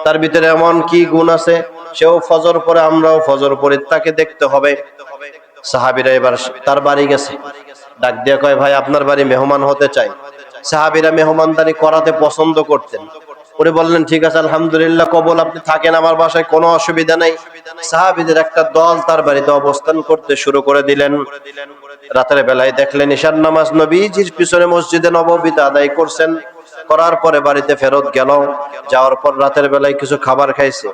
তার ভিতরে এমন কি গুণ আছে, সেও ফজর পরে, আমরাও ফজর পরে, তাকে দেখতে হবে। সাহাবীরা এবার তার বাড়ি গেছে, ডাক দিয়ে কয় ভাই আপনার বাড়ি মেহমান হতে চাই। সাহাবীরা মেহমানদারি করাতে পছন্দ করতেন। উনি বললেন ঠিক আছে আলহামদুলিল্লাহ কবুল, আপনি থাকেন আমার বাসায়, কোনো অসুবিধা নেই। সাহাবীদের একটা দল তার বাড়িতে অবস্থান করতে শুরু করে দিলেন। রাতের বেলায় দেখলেন ইশার নামাজ নবীজির পিছনে মসজিদে নববীতে আদায় করছেন, করার পরে বাড়িতে ফেরত গেল। যাওয়ার পর রাতের বেলায় কিছু খাবার খাইছে,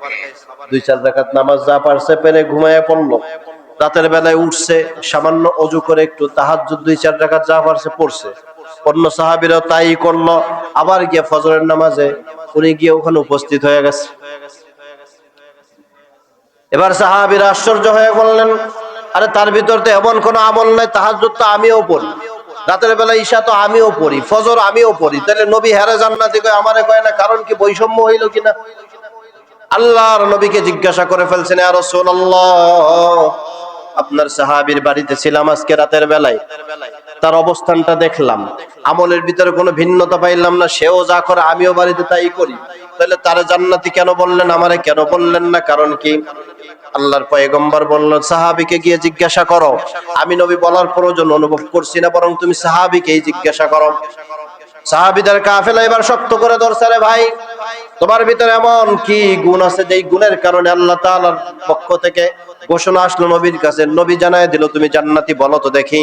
2-4 রাকাত নামাজ যা পারছে পেরে ঘুমায় পড়লো। রাতের বেলায় উঠছে, সামান্য ওযু করে একটু তাহাজ্জুদ 2-4 রাকাত যা পারছে পড়ছে। অন্য সাহাবীরাও তাই করলো। আবার গিয়ে ফজরের নামাজে উনি গিয়ে ওখানে উপস্থিত হয়ে গেছে। এবার সাহাবীরা আশ্চর্য হয়ে বললেন আরে তার ভিতর তো এমন কোন আমল নাই, তাহাজ্জুদ তো আমিও পড়ি, রাতের বেলা ঈশা তো আমিও পড়ি, ফজর আমিও পড়ি, তাহলে নবী হেরে জান্নাতি কয় আমারে কয় না, কারণ কি বৈষম্য হইল কিনা? আল্লাহর নবীকে জিজ্ঞাসা করে ফেলছেন ইয়া রাসূলুল্লাহ, আপনার সাহাবীর বাড়িতে ছিলাম আজকে রাতের বেলায়, তার অবস্থানটা দেখলাম, আমলের ভিতরে কোনো ভিন্নতা পাইলাম না, সেও যা করে আমিও বাড়িতে তাই করি, তাহলে তারে জান্নাতি কেন বললেন, আমারে কেন বললেন না, কারণ কি? আল্লাহর পয়গম্বর বললেন সাহাবীকে গিয়ে জিজ্ঞাসা করো, আমি নবী বলার প্রয়োজন অনুভব করছি না, বরং তুমি সাহাবীকেই জিজ্ঞাসা করো। সাহাবীদের কাফেলা এবার শক্ত করে ধরছে, রে ভাই তোমার ভিতরে এমন কি গুণ আছে যেই গুণের কারণে আল্লাহ তাআলার পক্ষ থেকে ঘোষণা আসলো নবীর কাছে, নবী জানায় দিল তুমি জান্নাতি, বলো তো দেখি।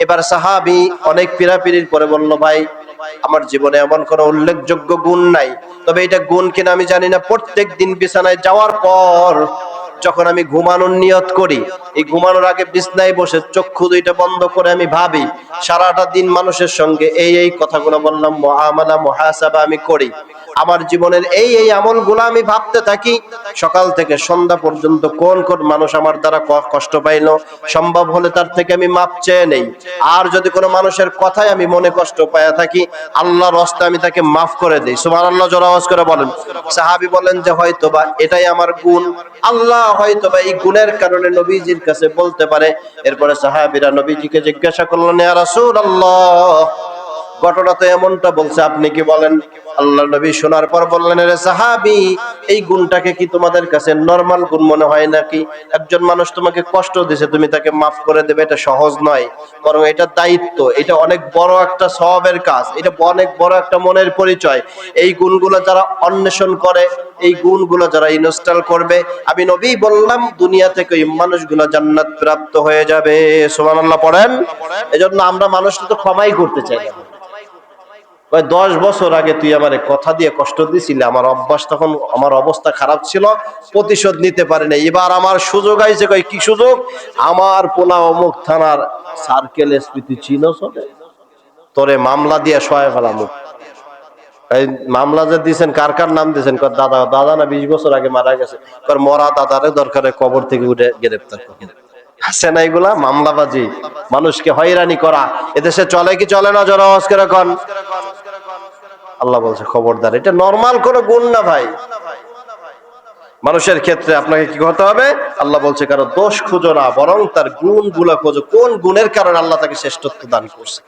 এবার সাহাবী অনেক পীড়াপিড়ির পরে বলল ভাই আমার জীবনে এমন কোন উল্লেখযোগ্য গুণ নাই, তবে এটা গুণ কিনা আমি জানি না, প্রত্যেক দিন বিছানায় যাওয়ার পর যখন আমি ঘুমানোর নিয়ত করি, এই ঘুমানোর আগে বিছানায় বসে চক্ষু দুইটা বন্ধ করে আমি ভাবি সারাটা দিন মানুষের সঙ্গে এই এই কথাগুলো বললাম, মুআমালা মুহাসাবা আমি করি, আমার জীবনের এই এই আমলগুলো আমি ভাবতে থাকি, সকাল থেকে সন্ধ্যা পর্যন্ত কোন কোন মানুষ আমার দ্বারা কষ্ট পাইলো, সম্ভব হলে তার থেকে আমি মাপ চেয়ে নেই, আর যদি কোনো মানুষের কথায় আমি মনে কষ্ট পায়া থাকি আল্লাহর রাস্তে আমি তাকে মাফ করে দেই। সুবহানাল্লাহ, জোরে আওয়াজ করে বলেন। সাহাবী বলেন যে হয়তোবা এটাই আমার গুণ, আল্লাহ হয়তোবা এই গুণের কারণে নবীজির কাছে বলতে পারে। এরপরে সাহাবীরা নবীজিকে জিজ্ঞাসা করলেন ইয়া রাসূলুল্লাহ, ঘটনা তো এমনটা বলছে, আপনি কি বলেন? আল্লাহর নবী শোনার পর বললেন রে সাহাবী, এই গুণটাকে কি তোমাদের কাছে নরমাল গুণ মনে হয় নাকি? একজন মানুষ তোমাকে কষ্ট দিয়েছে, তুমি তাকে মাফ করে দেবে, এটা সহজ নয়, বরং এটা দায়িত্ব, এটা অনেক বড় একটা সওয়াবের কাজ, এটা অনেক বড় একটা মনের পরিচয়। এই গুণগুলো যারা অন্বেষণ করে, এই গুণগুলো যারা ইনস্টল করবে, আমি নবী বললাম দুনিয়া থেকে এই মানুষগুলো জান্নাত প্রাপ্ত হয়ে যাবে। সুবহানাল্লাহ পড়েন। এজন্য আমরা মানুষকে তো ক্ষমাই করতে চাই না, ওই 10 বছর আগে তুই আমারে কথা দিয়ে কষ্ট দিছিলি, আমার অভ্যাস তখন, আমার অবস্থা খারাপ ছিল, প্রতিশোধ নিতে পারি না, এবার আমার সুযোগ আইছে। কই কি সুযোগ? আমার পোলা অমুক থানার সার্কেল এসপি, তুই চিনোস ওরে? তোরে মামলা দিয়ে সহায় ফেলামু। এই মামলা যে দিয়েছেন, কার কার নাম দিয়েছেন? দাদা, দাদা না 20 বছর আগে মারা গেছে, মরা দাদারে দরকারে কবর থেকে উঠে গ্রেপ্তার করুন। আছে না এগুলা মামলাবাজি, মানুষকে হয়রানি করা? এদেশে চলে কি চলে না? জোরে আওয়াজ করে কোন। আল্লাহ বলছে খবরদার, এটা নরমাল কোন গুণ না ভাই। মানুষের ক্ষেত্রে আপনাকে কি করতে হবে? আল্লাহ বলছে কারো দোষ খুঁজো না, বরং তার গুণগুলো খোঁজো। কোন গুণের কারণে আল্লাহ তাকে শ্রেষ্ঠত্ব দান করছে।